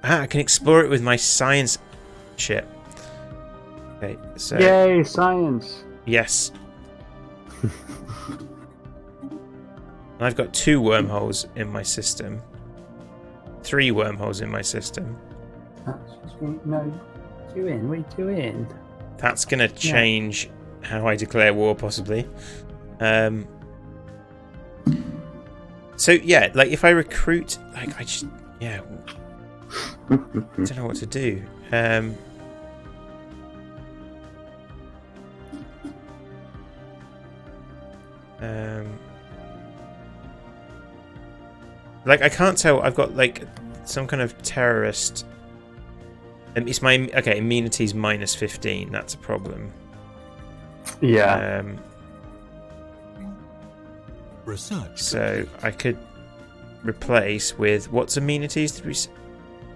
I can explore it with my science ship. Okay, so
yay, science!
Yes. I've got 2 wormholes in my system. 3 wormholes in my system.
No, what are you doing? What are you doing?
That's gonna change how I declare war, possibly. So yeah, like if I recruit, like I just I don't know what to do. Like I can't tell. I've got like some kind of terrorist. It's my amenities -15. That's a problem.
Yeah.
Research.
So I could replace with what's amenities? Did we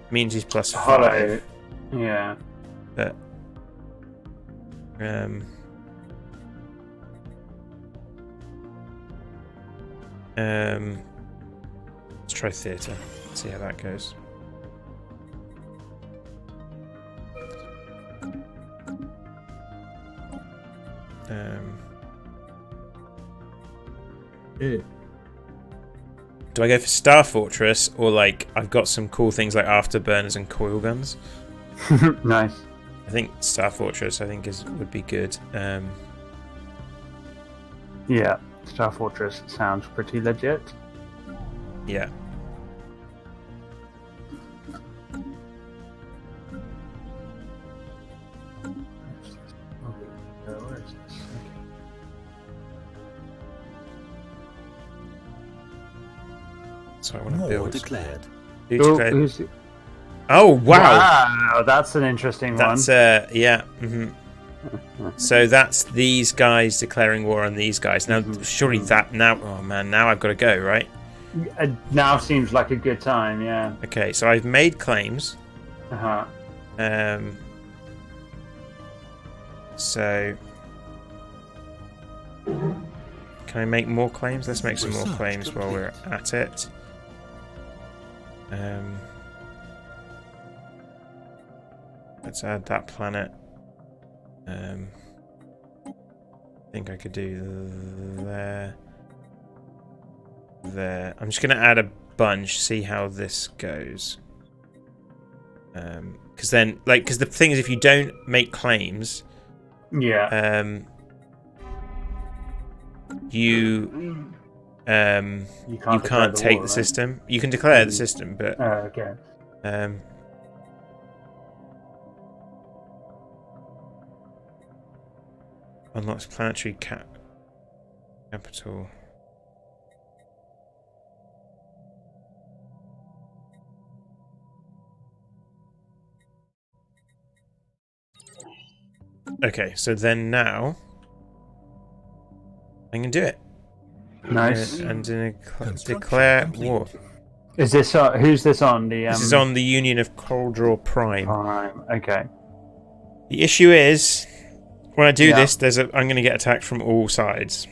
amenities plus 5?
Hollow. Yeah.
But let's try theatre. See how that goes. Do I go for Star Fortress or like I've got some cool things like afterburners and coil guns?
Nice.
I think Star Fortress would be good.
Yeah, Star Fortress sounds pretty legit.
Yeah. So I want to
War
build.
declared.
Who declared?
Who's it?
Oh wow!
Wow, that's an interesting one.
That's yeah. So that's these guys declaring war on these guys. Now, surely that now. Oh man, now I've got to go, right?
Now seems like a good time. Yeah.
Okay, so I've made claims.
Uh huh.
So can I make more claims? Let's make some more claims while we're at it. Let's add that planet. I think I could do there. I'm just going to add a bunch, see how this goes. Because then, because the thing is, if you don't make claims,
yeah,
you can't take
war,
the
right?
system. You can declare the system, but
okay.
Unlocks planetary capital. Okay, so then now I can do it.
Nice.
And declare war.
Is this who's this on?
This is on the Union of Colddraw Prime.
Prime. Okay.
The issue is, when I do this, I'm going to get attacked from all sides.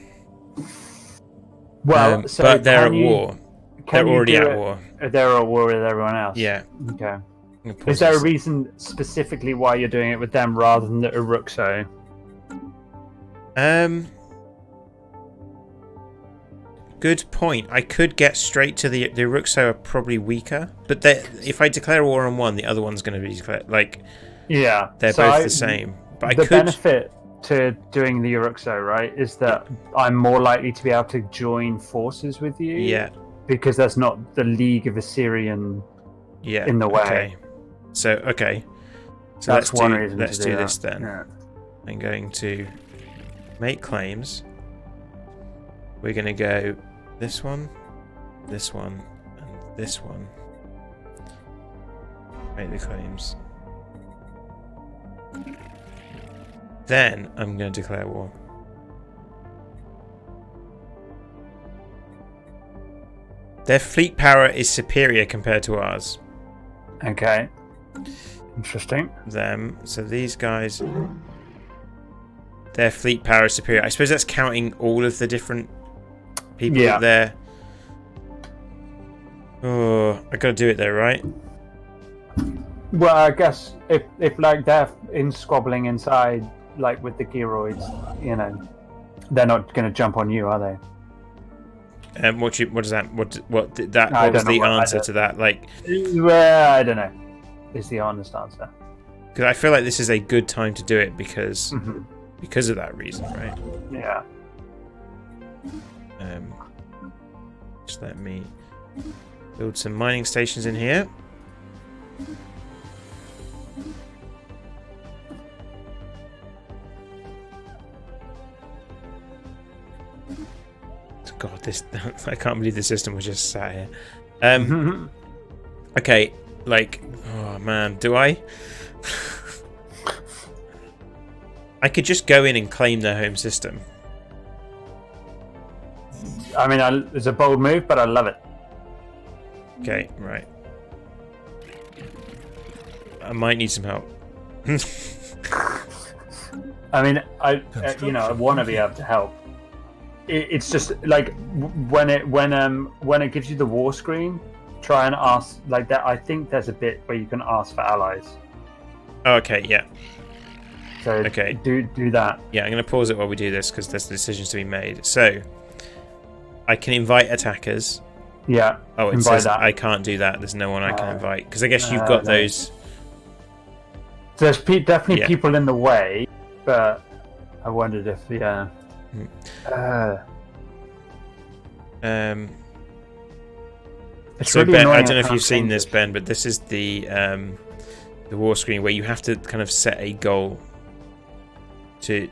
Well, so
but they're at war. They're already at war.
They're at war with everyone else.
Yeah.
Okay. Is there a reason specifically why you're doing it with them rather than the Uruxo?
Good point. I could get straight to the Uruxo are probably weaker, but if I declare war on one, the other one's going to be declared.
Yeah,
they're both the same. But
the benefit to doing the Uruxo, right, is that I'm more likely to be able to join forces with you.
Yeah.
Because that's not the League of Assyrian in the way.
Okay. So
that's one reason.
Let's do this
that.
then.
Yeah.
I'm going to make claims. We're going to go this one, and this one. Make the claims. Then I'm going to declare war. Their fleet power is superior compared to ours.
Okay. Interesting.
So these guys, their fleet power is superior. I suppose that's counting all of the different people there. Oh, I gotta do it though, right?
Well, I guess if they're squabbling inside, like with the Gearoids, they're not going to jump on you, are they?
What does that? What was the answer to that?
Well, I don't know. Is the honest answer?
Because I feel like this is a good time to do it because of that reason, right?
Yeah.
Just let me build some mining stations in here. God, I can't believe the system was just sat here. Okay, oh man, do I? I could just go in and claim their home system.
I mean, it's a bold move, but I love it.
Okay, right. I might need some help.
I mean, I want to be able to help. It's just like when it gives you the war screen, try and ask like that. I think there's a bit where you can ask for allies.
Okay, yeah.
So
okay,
do that.
Yeah, I'm going to pause it while we do this because there's decisions to be made. So I can invite attackers.
Yeah.
Oh, it says that. I can't do that. There's no one I can invite because I guess you've got those.
There's definitely people in the way, but I wondered if It's
so
really
Ben, I
annoying.
don't know if you've seen this, Ben, but this is the war screen where you have to kind of set a goal. To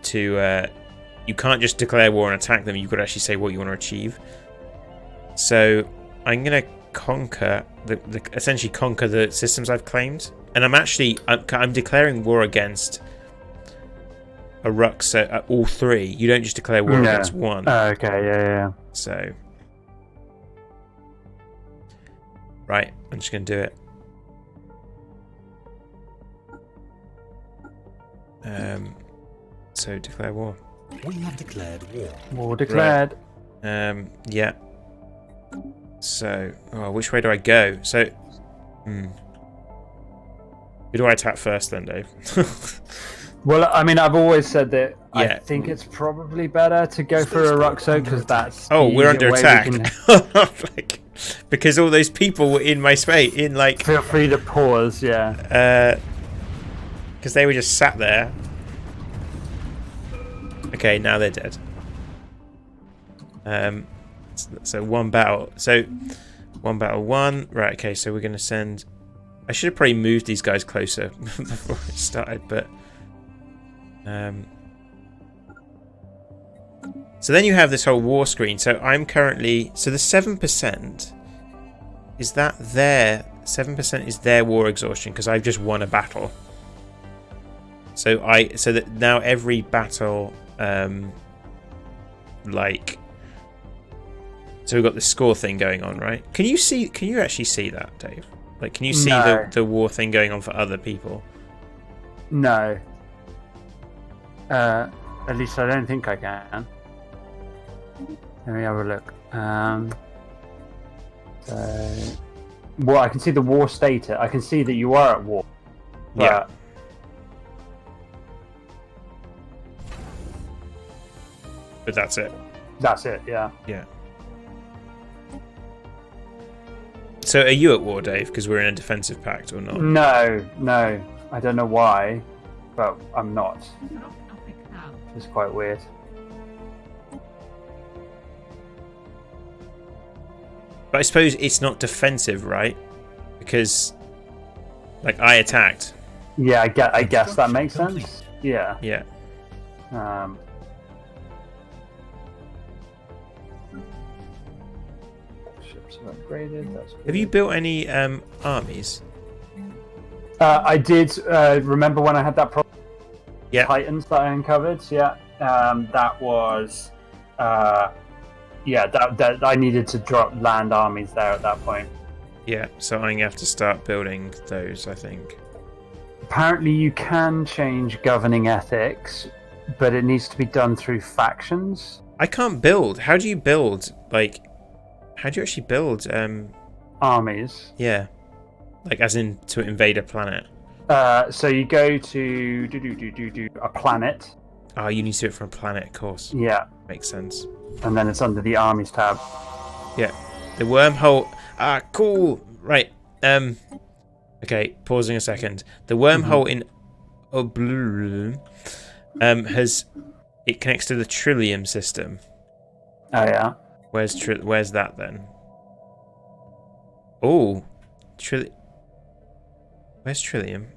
you can't just declare war and attack them. You've got to actually say what you want to achieve. So I'm gonna essentially conquer the systems I've claimed, and I'm declaring war against a ruck. So all three. You don't just declare war against one.
Okay, yeah.
So right, I'm just gonna do it. So declare war.
We have declared war.
War declared.
Right. Yeah. So, which way do I go? So, who do I attack first then, Dave?
Well, I mean, I've always said that I think it's probably better to go for a Ruxo because that's.
Oh, we're under attack. Like, because all those people were in my space.
Feel free to pause, yeah.
Because they were just sat there. Okay, now they're dead. So one battle. So one battle won. Right, okay, so we're going to send... I should have probably moved these guys closer before it started, but... So then you have this whole war screen. So I'm currently... So the 7%... Is that their... 7% is their war exhaustion, because I've just won a battle. So that now every battle... So we've got this score thing going on, right? Can you actually see that, Dave? Like, can you see the war thing going on for other people?
No. At least I don't think I can. Let me have a look. Well, I can see the war status. I can see that you are at war.
Yeah. But that's it.
That's it, yeah.
Yeah. So are you at war, Dave? Because we're in a defensive pact, or not?
No. I don't know why, but I'm not. It's quite weird.
But I suppose it's not defensive, right? Because, like, I attacked.
Yeah, I guess that makes sense. Yeah.
Yeah.
Ships are upgraded. That's good.
Have you built any armies?
I did. Remember when I had that problem?
Yeah.
Titans that I uncovered. Yeah. That was. That I needed to drop land armies there at that point.
Yeah. So I'm gonna have to start building those, I think.
Apparently, you can change governing ethics, but it needs to be done through factions.
I can't build. How do you build? Like, how do you actually build?
Armies.
Yeah. Like, as in to invade a planet.
So you go to a planet.
Oh, you need to do it for a planet, of course.
Yeah.
Makes sense.
And then it's under the armies tab.
Yeah. The wormhole. Ah, cool. Right. Okay, pausing a second. The wormhole in Oblum it connects to the Trillium system.
Oh yeah.
Where's that then? Oh, where's Trillium?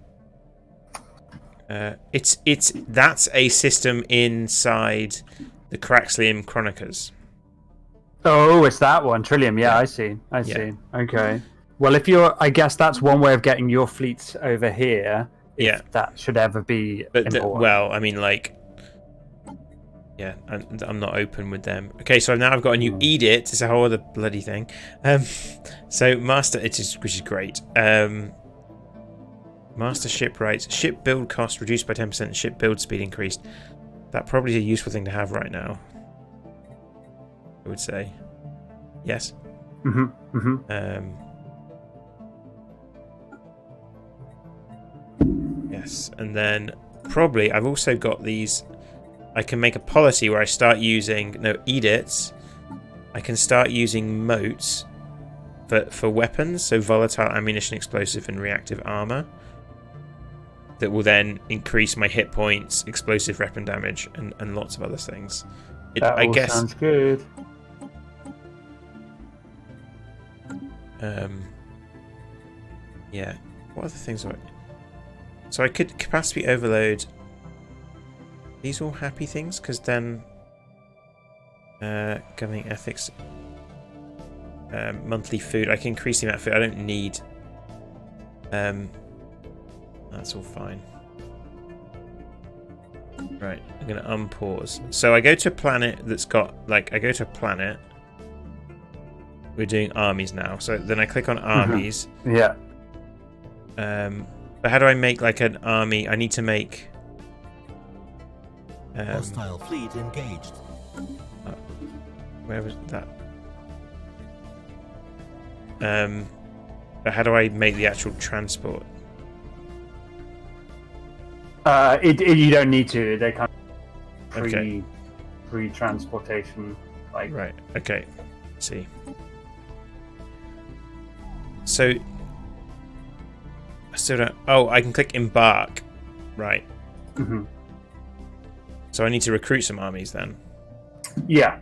That's a system inside the Craxlium Chronicles.
Oh, it's that one, Trillium. Yeah, I see. Okay. Well, I guess that's one way of getting your fleets over here. If that should ever be important.
Well, I mean, like, Yeah, I'm not open with them. Okay, so now I've got a new edict. It's a whole other bloody thing. So master, which is great. Master ship rates, ship build cost reduced by 10%, ship build speed increased. That probably is a useful thing to have right now, I would say. Yes. Yes, and then probably I've also got these. I can make a policy where I start using edits. I can start using motes for weapons, so volatile ammunition, explosive, and reactive armor. That will then increase my hit points, explosive weapon damage, and lots of other things.
I guess sounds good.
Yeah. What other things do I... So I could capacity overload. These all happy things, because then governing ethics, monthly food. I can increase the amount of food. I don't need. That's all fine. Right, I'm gonna unpause. So I go to a planet that's got I go to a planet. We're doing armies now. So then I click on armies.
Yeah.
But how do I make an army? I need to make.
Hostile fleet engaged.
Where was that? But how do I make the actual transport?
You don't need to. They kind of
Okay.
pre-transportation.
Right. Okay. Let's see. So I still don't. Oh, I can click embark. Right. So I need to recruit some armies then.
Yeah.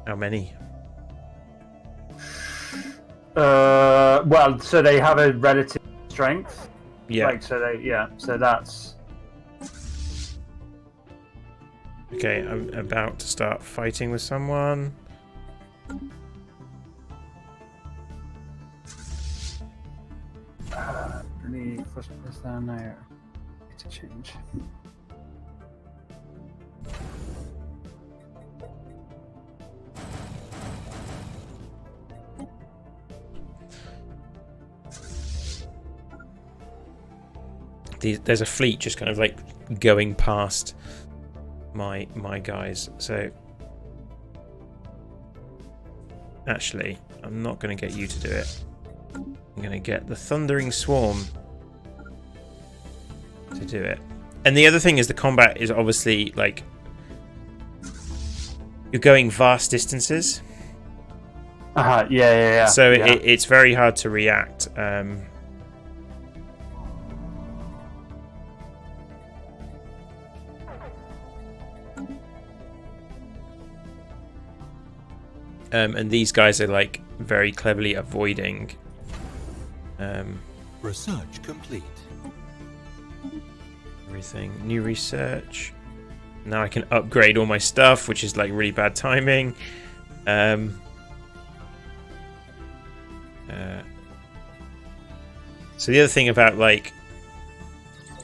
How many?
Well, so they have a relative strength.
Yeah.
So that's.
Okay, I'm about to start fighting with someone.
Really first press down there to change.
There's a fleet just kind of going past my guys. So actually, I'm not going to get you to do it. I'm going to get the Thundering Swarm to do it. And the other thing is the combat is obviously you're going vast distances.
Yeah.
So it's very hard to react. And these guys are very cleverly avoiding.
Research complete.
Everything. New research. Now I can upgrade all my stuff, which is really bad timing. So the other thing about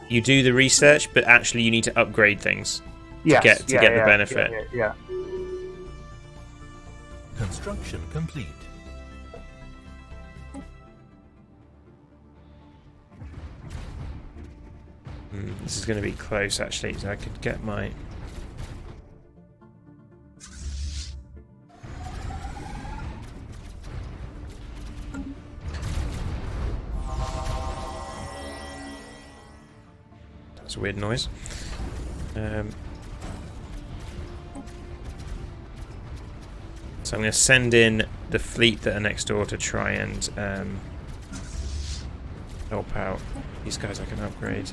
you do the research, but actually you need to upgrade things to get the benefit.
Yeah.
Construction complete.
This is going to be close, actually, so I could get my... That's a weird noise. So I'm going to send in the fleet that are next door to try and help out. These guys I can upgrade.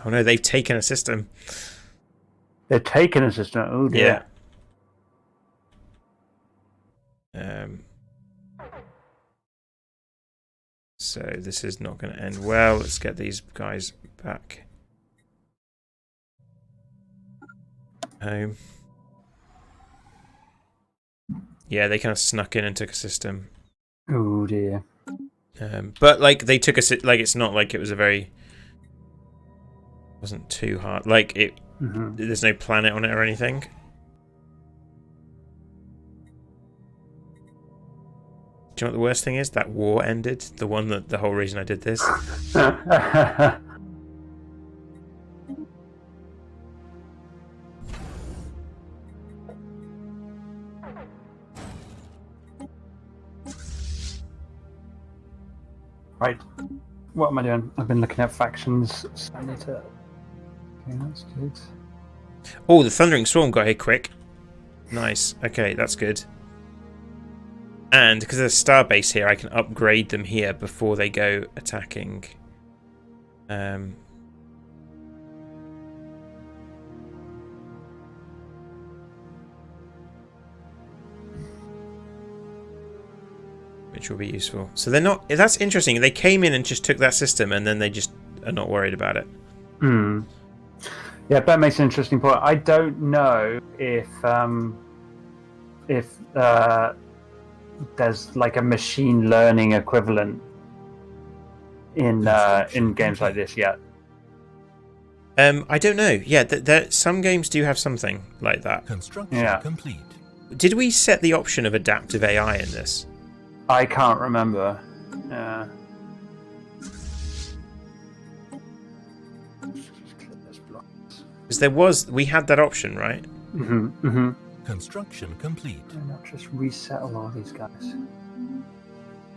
Oh no, they've taken a system.
They're taking a system. Oh dear.
Yeah. So this is not going to end well. Let's get these guys back Home. Yeah, they kind of snuck in and took a system.
Oh dear.
But like they took a like it's not like it was a very wasn't too hard. Like it, there's no planet on it or anything. Do you know what the worst thing is? That war ended. The whole reason I did this.
Right. What am I doing? I've been looking at factions. So I need to... Okay, that's good.
Oh, the Thundering Swarm got here quick. Nice. Okay, that's good. And because there's a star base here, I can upgrade them here before they go attacking. Which will be useful. So they're not... That's interesting. They came in and just took that system and then they just are not worried about it.
Hmm. Yeah, that makes an interesting point. I don't know if there's like a machine learning equivalent in games like this yet.
I don't know. Yeah, some games do have something like that.
Construction complete.
Did we set the option of adaptive AI in this?
I can't remember.
Because we had that option, right?
Construction complete.
Why not just resettle all these guys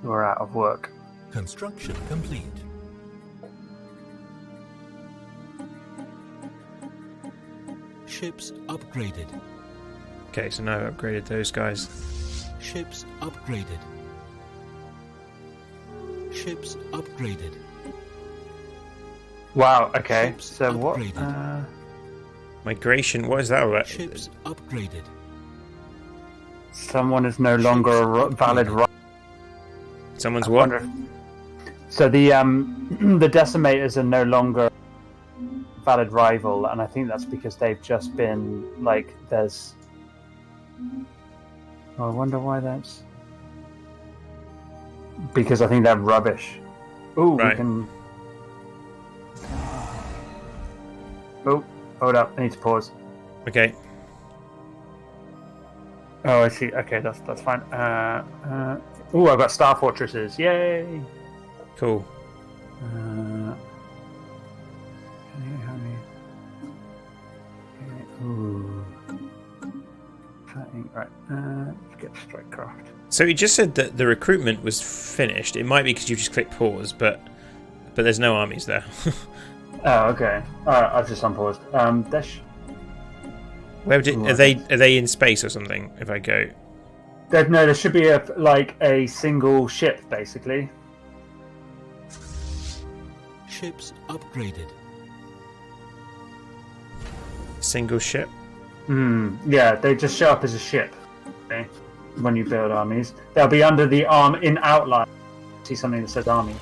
who are out of work?
Construction complete. Ships upgraded.
Okay, so now I've upgraded those guys.
Ships upgraded. Ships upgraded.
Wow. Okay.
Ships
So what?
upgraded.
Migration. What is that all about?
Ships upgraded.
Someone is no longer a valid right.
Someone's what?
So the the decimators are no longer valid rival, and I think that's because they've just been like there's. Oh, I wonder why that's. Because I think they're rubbish. Ooh,
Right.
we can. Oh, hold up! I need to pause.
Okay.
Oh, I see. Okay, that's fine. Oh, I've got star fortresses! Yay!
Cool.
Ooh. Right. Let's get Strikecraft.
So he just said that the recruitment was finished. It might be because you just clicked pause, but there's no armies there.
Oh, okay. Alright, I've just unpaused.
Are they in space or something? If I go,
there should be a single ship, basically.
Ships upgraded.
single ship.
Yeah, they just show up as a ship. Okay? When you build armies, they'll be under the arm in outline. See something that says army.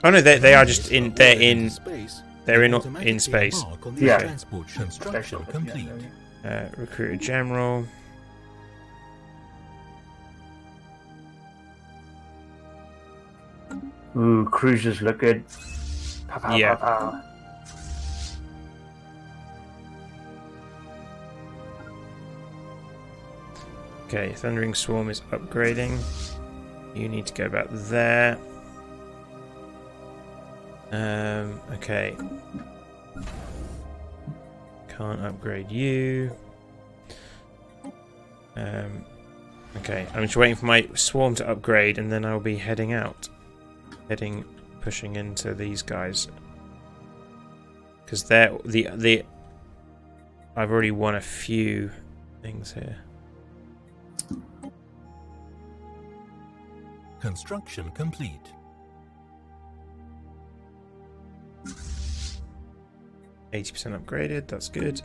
Oh no, they are just in. They're in
space.
in space.
Yeah.
Transport construction complete.
Recruiter general.
Ooh, cruisers look good. Pow, pow,
Yeah.
pow, pow.
Okay, Thundering Swarm is upgrading. You need to go back there. Okay. Can't upgrade you. Okay, I'm just waiting for my swarm to upgrade and then I'll be heading out. Pushing into these guys. Because they're I've already won a few things here.
Construction complete.
%, upgraded, that's good.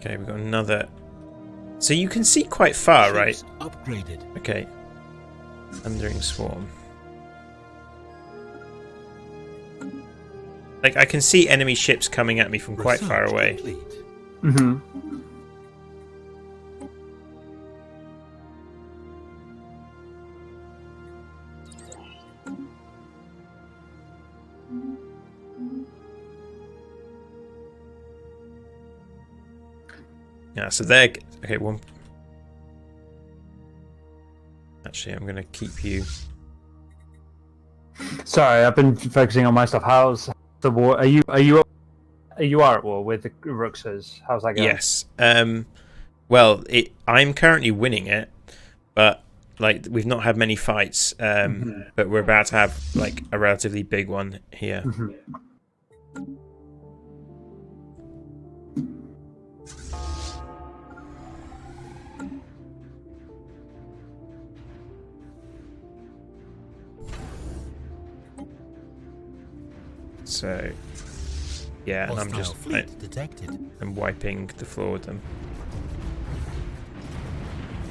Okay, we've got another. So you can see quite far, right?
Ships upgraded.
Okay. Thundering Swarm. Like, I can see enemy ships coming at me from quite far
Research
away.
complete.
Mm-hmm.
Yeah, so they're... Okay, one... Actually, I'm going to keep you...
Sorry, I've been focusing on my stuff. How's the war? Are you at war with the Ruxas? How's that going?
Yes. Well, I'm currently winning it, but like we've not had many fights. But we're about to have like a relatively big one here. So, yeah, and I'm
Hostile
just
fleet detected.
I'm wiping the floor with them.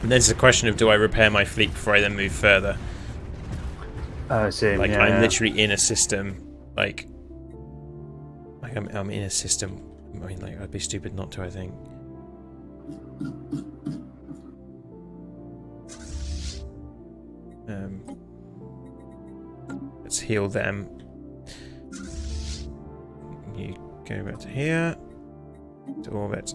And there's a question of, do I repair my fleet before I then move further?
I see.
Like,
yeah,
I'm
yeah.
literally in a system, like I'm in a system. I mean, like, I'd be stupid not to, I think. Let's heal them. You go back to here, to orbit.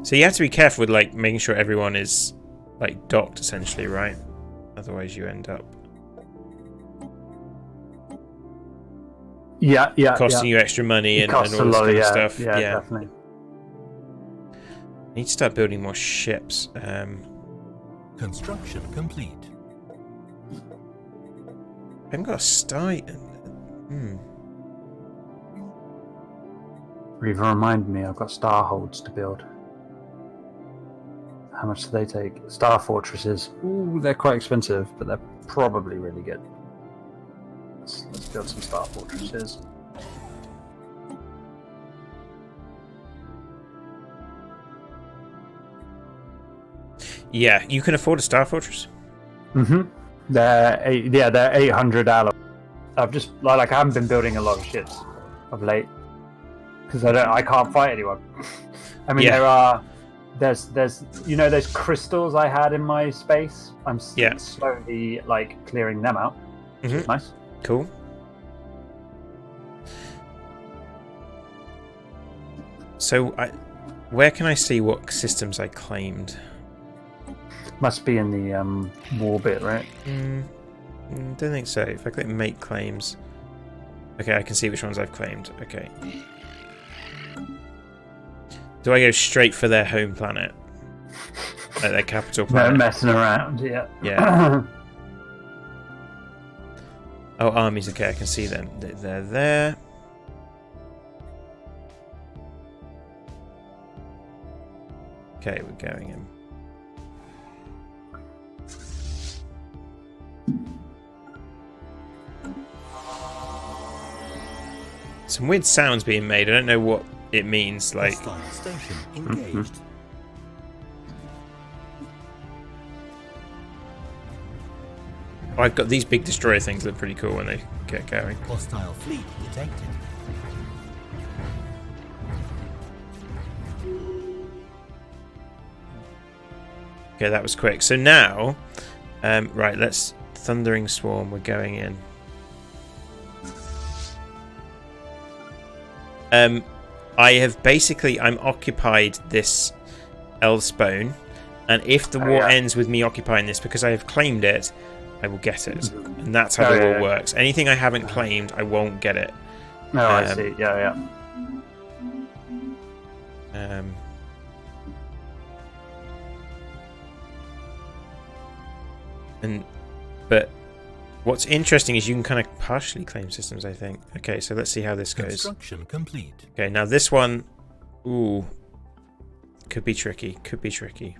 So you have to be careful with like making sure everyone is like docked, essentially, right? Otherwise, you end up costing you extra money and all this kind of stuff.
Yeah, definitely.
I need to start building more ships.
Construction complete.
I haven't got a star.
Reaver reminded me I've got star holds to build. How much do they take? Star fortresses. Ooh, they're quite expensive, but they're probably really good. Let's build some star fortresses.
Yeah, you can afford a star fortress.
They're 800 alloy. I've just like I haven't been building a lot of ships of late because I can't fight anyone. I mean, there's those crystals I had in my space. I'm slowly like clearing them out. Which is nice.
Cool. So where can I see what systems I claimed?
Must be in the war bit, right?
Don't think so. If I click make claims, okay, I can see which ones I've claimed. Okay. Do I go straight for their home planet? Like their capital planet?
No messing around, yeah.
Yeah. Oh, armies, okay, I can see them. They're there. Okay, we're going in. Some weird sounds being made. I don't know what it means. Like,
Hostile station engaged.
I've got these big destroyer things that look pretty cool when they get going.
Hostile fleet detected.
Okay, that was quick. So now, right, let's Thundering Swarm. We're going in. I'm occupied this Elspone, and if the war ends with me occupying this, because I have claimed it, I will get it. And that's how the war works. Anything I haven't claimed, I won't get it.
No, I see. Yeah.
But what's interesting is you can kind of partially claim systems, I think. Okay, so let's see how this goes.
Construction complete.
Okay, now this one, ooh, could be tricky. Could be tricky.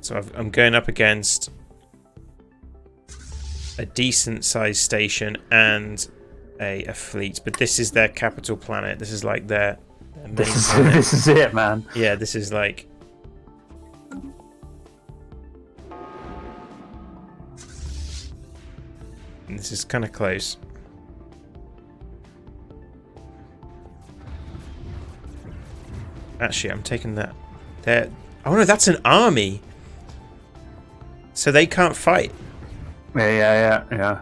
So I'm going up against a decent sized station and a fleet. But this is their capital planet. This is like their main planet.
This is it, man.
Yeah, this is like... And this is kind of close. Actually, I'm taking that. There. Oh no, that's an army. So they can't fight.
Yeah.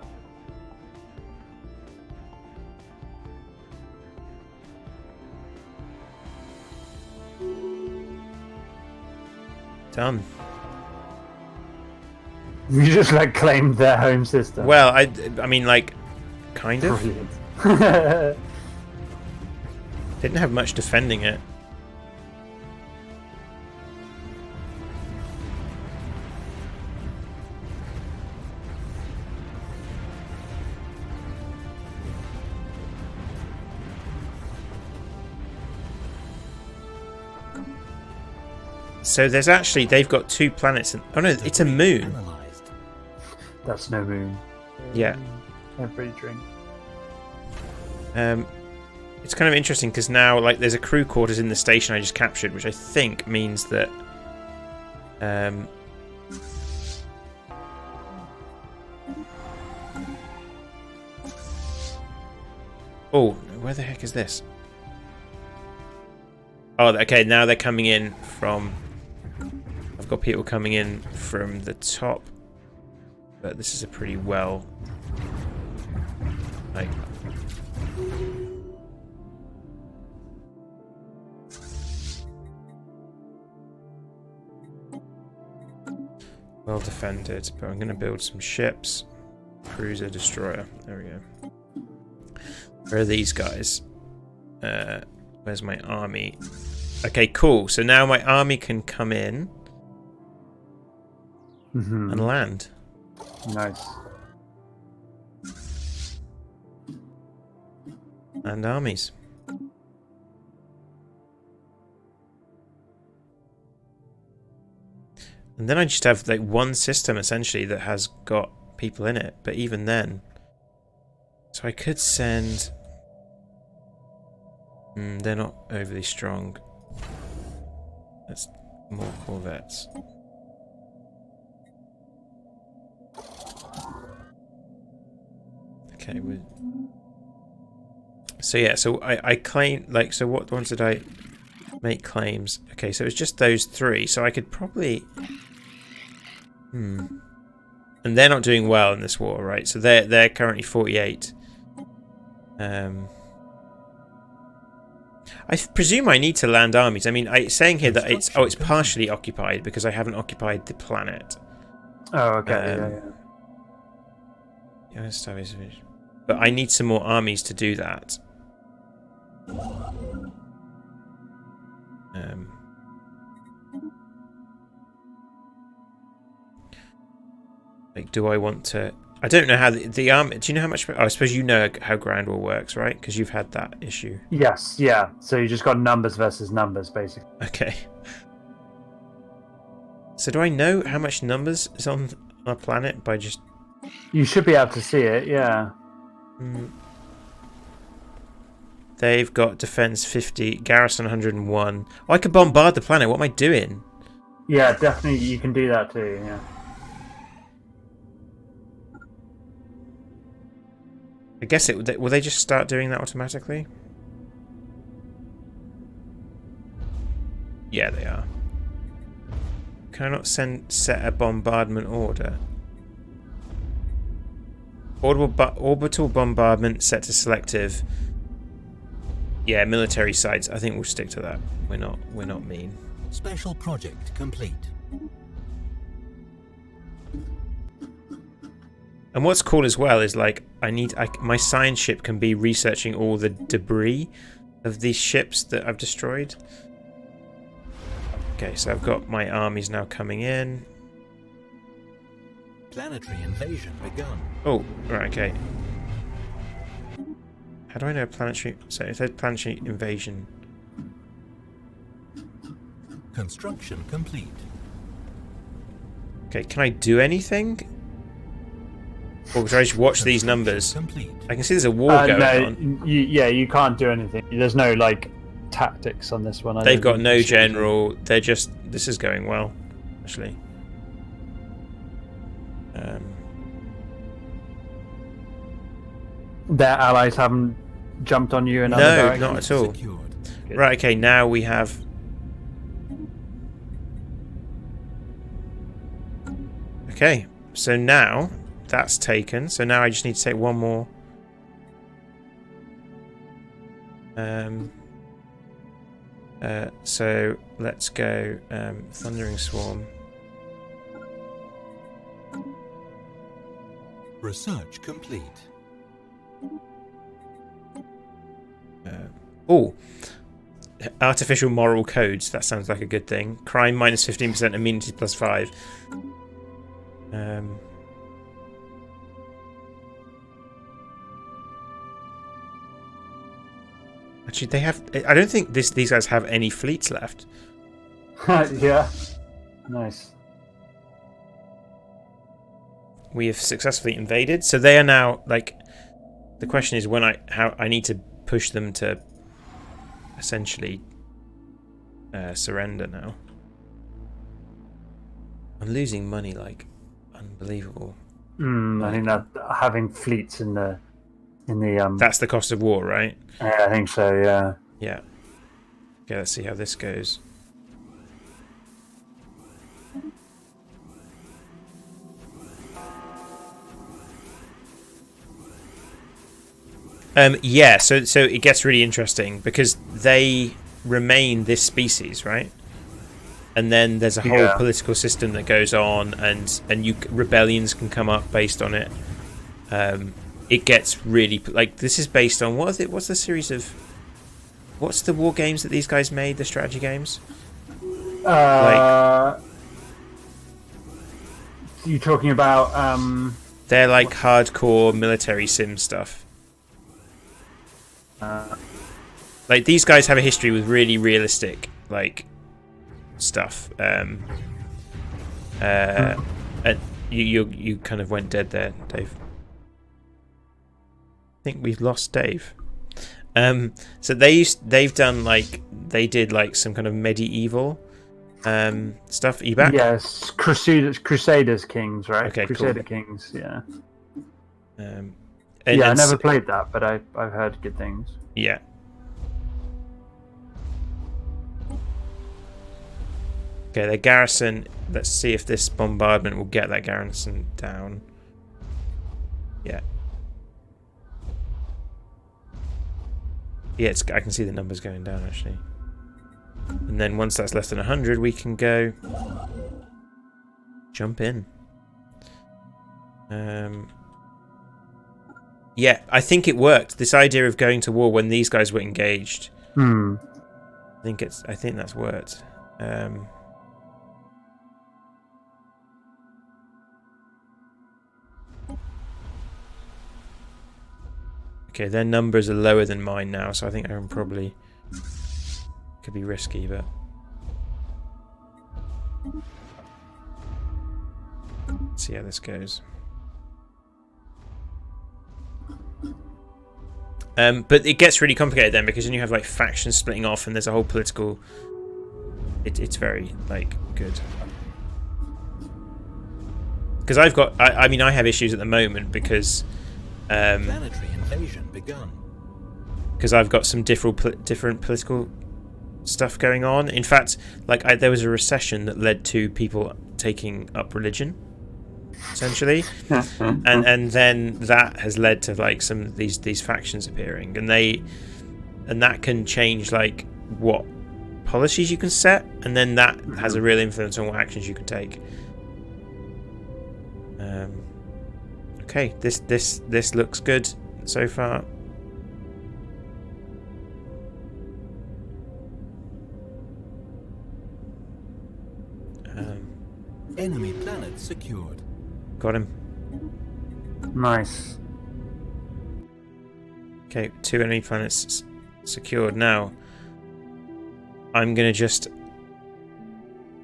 Done.
You just like claimed their home system.
Well, I mean, like, kind of.
Brilliant.
Didn't have much defending it. So there's actually, they've got 2 planets. And, oh no, it's a moon.
Analyzed.
That's no moon.
Yeah.
Every drink.
It's kind of interesting because now, like, there's a crew quarters in the station I just captured, which I think means that oh, where the heck is this? Oh, okay, now they're coming in from... I've got people coming in from the top, but this is a pretty well... like... well defended, but I'm going to build some ships. Cruiser, destroyer. There we go. Where are these guys? Where's my army? Okay, cool. So now my army can come in and land.
Nice.
And armies. And then I just have like one system essentially that has got people in it. But even then, so I could send... they're not overly strong. That's more corvettes. Okay, so yeah, so I claim, like, so what ones did I make claims? Okay, so it's just those 3, so I could probably... And they're not doing well in this war, right? So they're currently 48. I presume I need to land armies. I mean, it's saying here that it's partially occupied because I haven't occupied the planet.
Oh, okay.
Yeah. But I need some more armies to do that. Like, do I want to... I don't know how the army... Do you know how much... Oh, I suppose you know how ground war works, right? Because you've had that issue.
Yes, yeah. So you just got numbers versus numbers, basically.
Okay. So do I know how much numbers is on our planet by just...
You should be able to see it, yeah.
They've got defense 50, garrison 101. Oh, I could bombard the planet. What am I doing?
Yeah, definitely you can do that too, yeah.
I guess will they just start doing that automatically? Yeah, they are. Can I not set a bombardment order? Orbital bombardment set to selective. Yeah, military sites. I think we'll stick to that. We're not mean.
Special project complete.
And what's cool as well is, like, my science ship can be researching all the debris of these ships that I've destroyed. Okay, so I've got my armies now coming in.
Planetary invasion begun.
Oh, right, okay. How do I know planetary... So if there's planetary invasion...
Construction complete.
Okay, can I do anything? Or should I just watch these numbers?
Complete.
I can see there's a war going on.
You can't do anything. There's no like tactics on this one.
They've got no general. They're just. This is going well, actually.
Their allies haven't jumped on you in other
No,
directions?
not at all.
Secured.
Right. Okay. Now we have. Okay. So now that's taken. So now I just need to take one more. So let's go Thundering Swarm.
Research complete.
Oh, artificial moral codes. That sounds like a good thing. Crime minus 15%, immunity plus 5. Actually, they have. I don't think these guys have any fleets left.
Yeah. Nice.
We have successfully invaded, so they are now like. The question is how I need to push them to essentially surrender now. I'm losing money like unbelievable.
I think that having fleets in the
That's the cost of war, right?
I think so. Yeah.
Yeah. Okay, let's see how this goes. Yeah, so it gets really interesting because they remain this species, right? And then there's a whole political system that goes on, and rebellions can come up based on it. It gets really like this is based on what's the series of what's the war games that these guys made, the strategy games?
You talking about
they're like hardcore military sim stuff. Like these guys have a history with really realistic like stuff. And you kind of went dead there, Dave. I think we've lost Dave. So they've done like they did like some kind of medieval stuff. Are you back?
Yes, Crusaders Kings, right?
Okay,
Crusader
cool.
Kings, yeah.
I
never played that, but I've heard good things.
Yeah. Okay, their garrison. Let's see if this bombardment will get that garrison down. Yeah. Yeah, I can see the numbers going down actually. And then once that's less than 100, we can go jump in. Yeah, I think it worked. This idea of going to war when these guys were engaged. I think that's worked. Okay, their numbers are lower than mine now, so I think I'm probably could be risky, but let's see how this goes. But it gets really complicated then because then you have like factions splitting off and there's a whole political. It's very like good because I've got. I mean I have issues at the moment because.
Planetary invasion begun.
Because I've got some different political stuff going on. In fact, like there was a recession that led to people taking up religion, essentially, and then that has led to like some of these factions appearing, and that can change like what policies you can set, and then that has a real influence on what actions you can take. Okay, this looks good so far.
Enemy planet secured.
Got him.
Nice.
Okay, 2 enemy planets secured. Now, I'm gonna just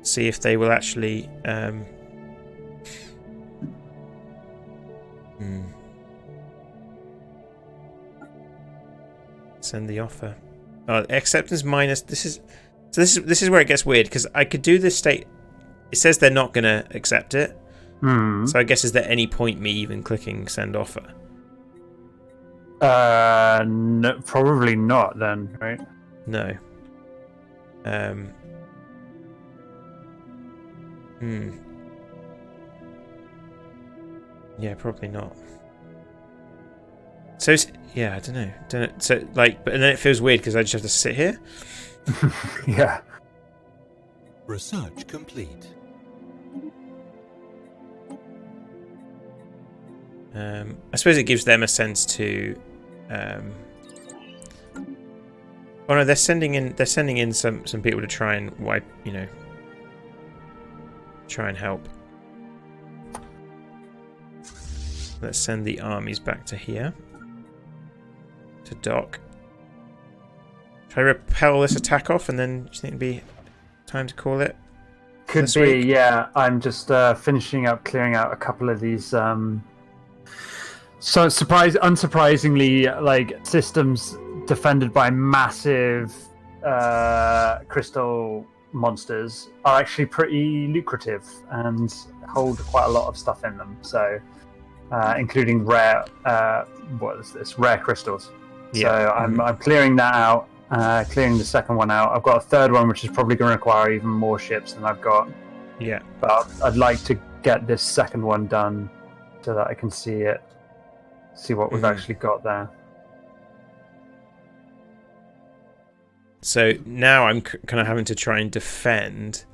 see if they will actually. Hmm. Send the offer. Oh, acceptance minus. This is where it gets weird because I could do this state. It says they're not gonna accept it. So I guess is there any point me even clicking send offer?
No, probably not then, right?
No. Yeah, probably not. So yeah, I don't know. So like, but and then it feels weird because I just have to sit here.
Yeah.
Research complete.
I suppose it gives them a sense to. Oh no, they're sending in some people to try and wipe, try and help. Let's send the armies back to here. To dock. Should I repel this attack off and then do you think it'd be time to call it?
Could be,
week?
yeah. I'm just finishing up clearing out a couple of these so unsurprisingly, like systems defended by massive crystal monsters are actually pretty lucrative and hold quite a lot of stuff in them. So, including rare, what is this? Rare crystals.
Yeah.
So I'm clearing that out. Clearing the second one out. I've got a third one, which is probably going to require even more ships than I've got.
Yeah.
But I'd like to get this second one done so that I can see what we've actually got there.
So now I'm kind of having to try and defend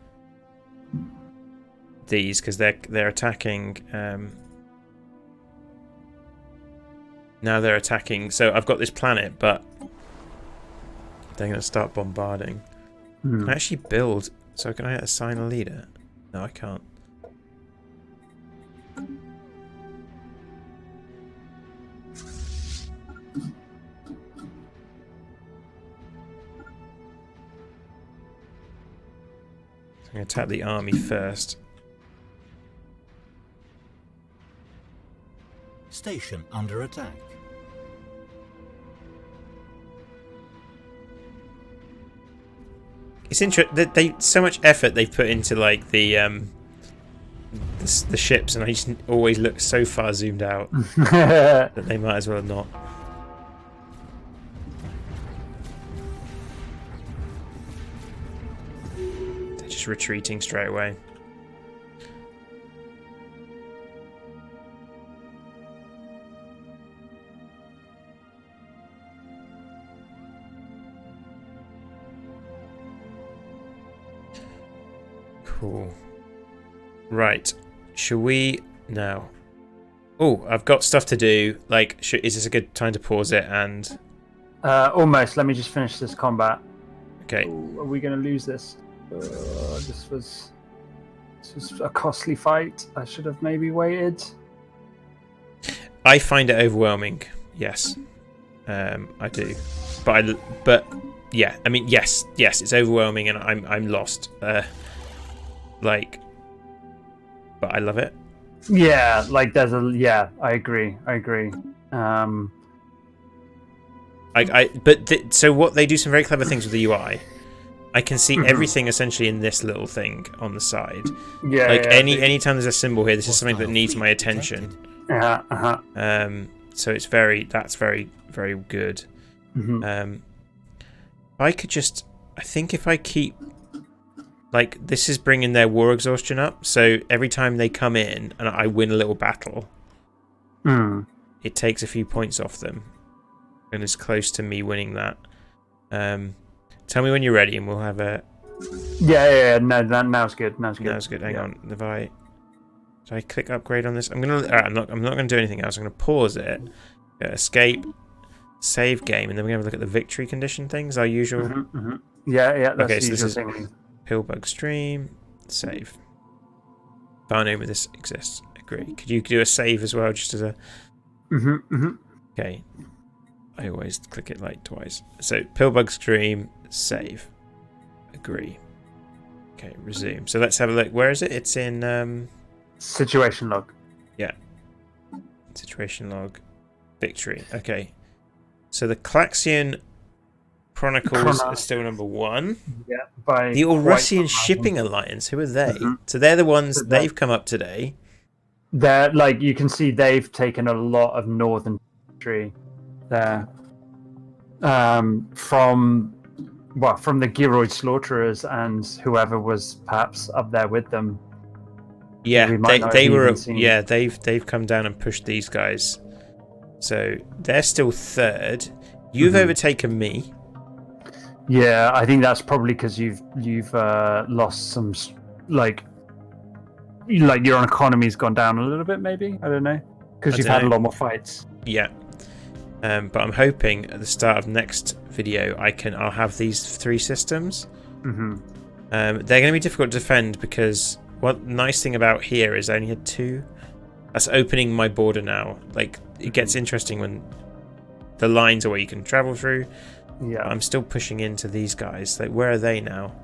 these because they're attacking. Now they're attacking. So I've got this planet, but they're going to start bombarding. Can I actually build? So can I assign a leader? No, I can't. I'm going to attack the army first.
Station under attack.
It's interesting. They so much effort they've put into like the ships, and I just always look so far zoomed out that they might as well not. They're just retreating straight away. Cool. Right. Shall we now? Oh, I've got stuff to do. Like, is this a good time to pause it? And
almost. Let me just finish this combat.
okay.
Ooh, are we going to lose this? This was a costly fight. I should have maybe waited.
I find it overwhelming. Yes, I do. But yeah. I mean, yes, it's overwhelming, and I'm lost. But I love it.
Yeah, like I agree.
So what they do some very clever things with the UI. I can see everything essentially in this little thing on the side.
Yeah.
Like anytime there's a symbol here, this is something that needs my attention. So it's that's very, very good. I think if I keep, like, this is bringing their war exhaustion up. So every time they come in and I win a little battle, it takes a few points off them, and it's close to me winning that. Tell me when you're ready, and we'll have a.
Yeah. No, now's good. Now's good.
Hang on. If I click upgrade on this, I'm not gonna do anything else. I'm gonna pause it, escape, save game, and then we're gonna have a look at the victory condition things. Our usual.
Yeah. That's
okay, so this is
thing.
Pillbug stream, save. File name of this exists. Agree. Could you do a save as well, just as a. Okay. I always click it like twice. So Pillbug stream, save. Agree. Okay, resume. So let's have a look. Where is it? It's in
situation log.
Yeah. Situation log. Victory. Okay. So the Klaxian Chronicles are still number 1.
Yeah. By
The
quite
Aurusian
some margin.
Shipping Alliance. Who are they? So they're the ones
So they're-
they've come up today.
They're like, you can see they've taken a lot of northern territory there. From the Giroid Slaughterers and whoever was perhaps up there with them.
Yeah,
We might not
they
have
were.
even seen-
Yeah, they've come down and pushed these guys. So they're still 3rd. You've overtaken me.
Yeah, I think that's probably because you've lost some like your economy's gone down a little bit, maybe. I don't know, because you've had a lot more fights.
Yeah. But I'm hoping at the start of next video I'll have these 3 systems. They're going to be difficult to defend because what nice thing about here is I only had 2. That's opening my border now. Like it gets interesting when the lines are where you can travel through.
Yeah,
I'm still pushing into these guys. Like where are they now?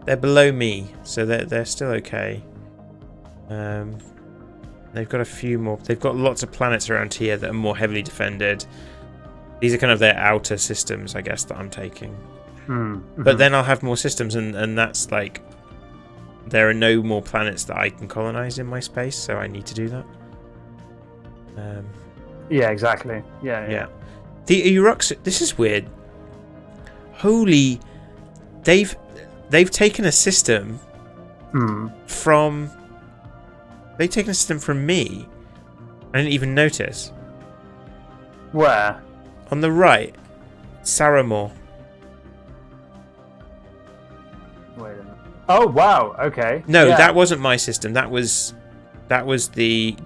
They're below me, so they're still okay. They've got a few more. They've got lots of planets around here that are more heavily defended. These are kind of their outer systems, I guess, that I'm taking. But then I'll have more systems, and that's like there are no more planets that I can colonize in my space, so I need to do that.
yeah, exactly. Yeah.
The Uruks. This is weird. Holy, they've taken a system from. They've taken a system from me. I didn't even notice.
Where?
On the right, Saramore.
Wait a minute. Oh wow. Okay.
No,
yeah.
that wasn't my system. That was the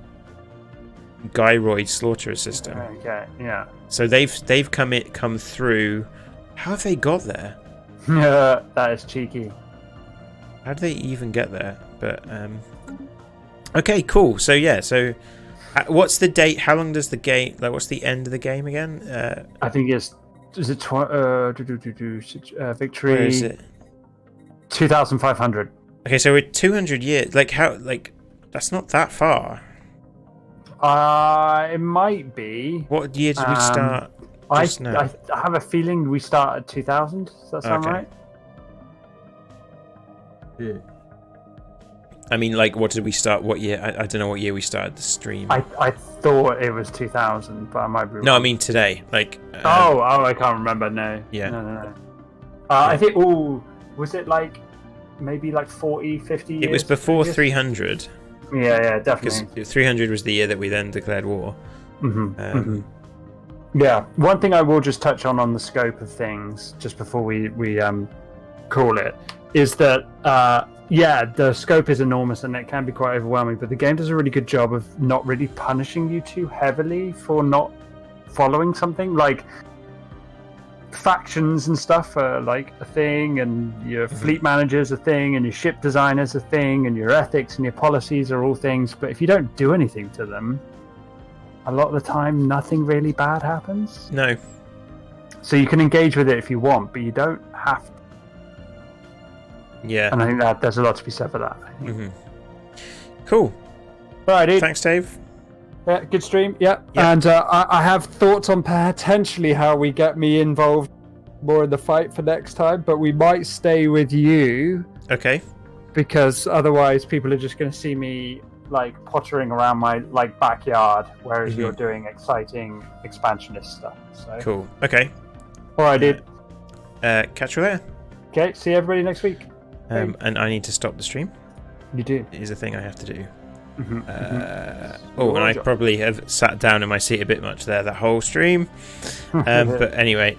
Gyroid Slaughterer system.
Okay. Yeah.
So they've come through. How have they got there?
That is cheeky.
How did they even get there? But okay, cool. So yeah, what's the date? How long does the game? Like, what's the end of the game again?
I think is it victory?
Where is it?
2,500.
Okay, so we're 200 years. Like how? Like that's not that far.
It might be.
What year did we start?
I have a feeling we start at 2000. Does that sound right?
Yeah. I mean, like, what did we start? What year? I don't know what year we started the stream.
I thought it was 2000, but I might be wrong.
No, I mean today. Like.
Oh, I can't remember. No.
Yeah.
No. I think. Oh, was it like maybe like 40, 50 years?
It was before
previous?
300.
Yeah, definitely.
Because 300 was the year that we then declared war.
Yeah. One thing I will just touch on the scope of things, just before we call it, is that the scope is enormous and it can be quite overwhelming, but the game does a really good job of not really punishing you too heavily for not following something. Like factions and stuff are like a thing, and your fleet manager's a thing, and your ship designer's a thing, and your ethics and your policies are all things, but if you don't do anything to them, a lot of the time nothing really bad happens.
No.
So you can engage with it if you want, but you don't have to.
Yeah.
And I think that there's a lot to be said for that.
Cool.
All right, dude.
Thanks, Dave.
Yeah, good stream. Yeah.
Yep.
And I have thoughts on potentially how we get me involved more in the fight for next time, but we might stay with you
Okay.
because otherwise people are just going to see me like pottering around my like backyard, whereas you're doing exciting expansionist stuff. So
Cool. Okay.
all right, dude.
Catch you later.
Okay, see everybody next week.
And I need to stop the stream.
You do.
It is a thing I have to do.
Your
And I
job.
probably have sat down in my seat a bit much there that whole stream. But anyway,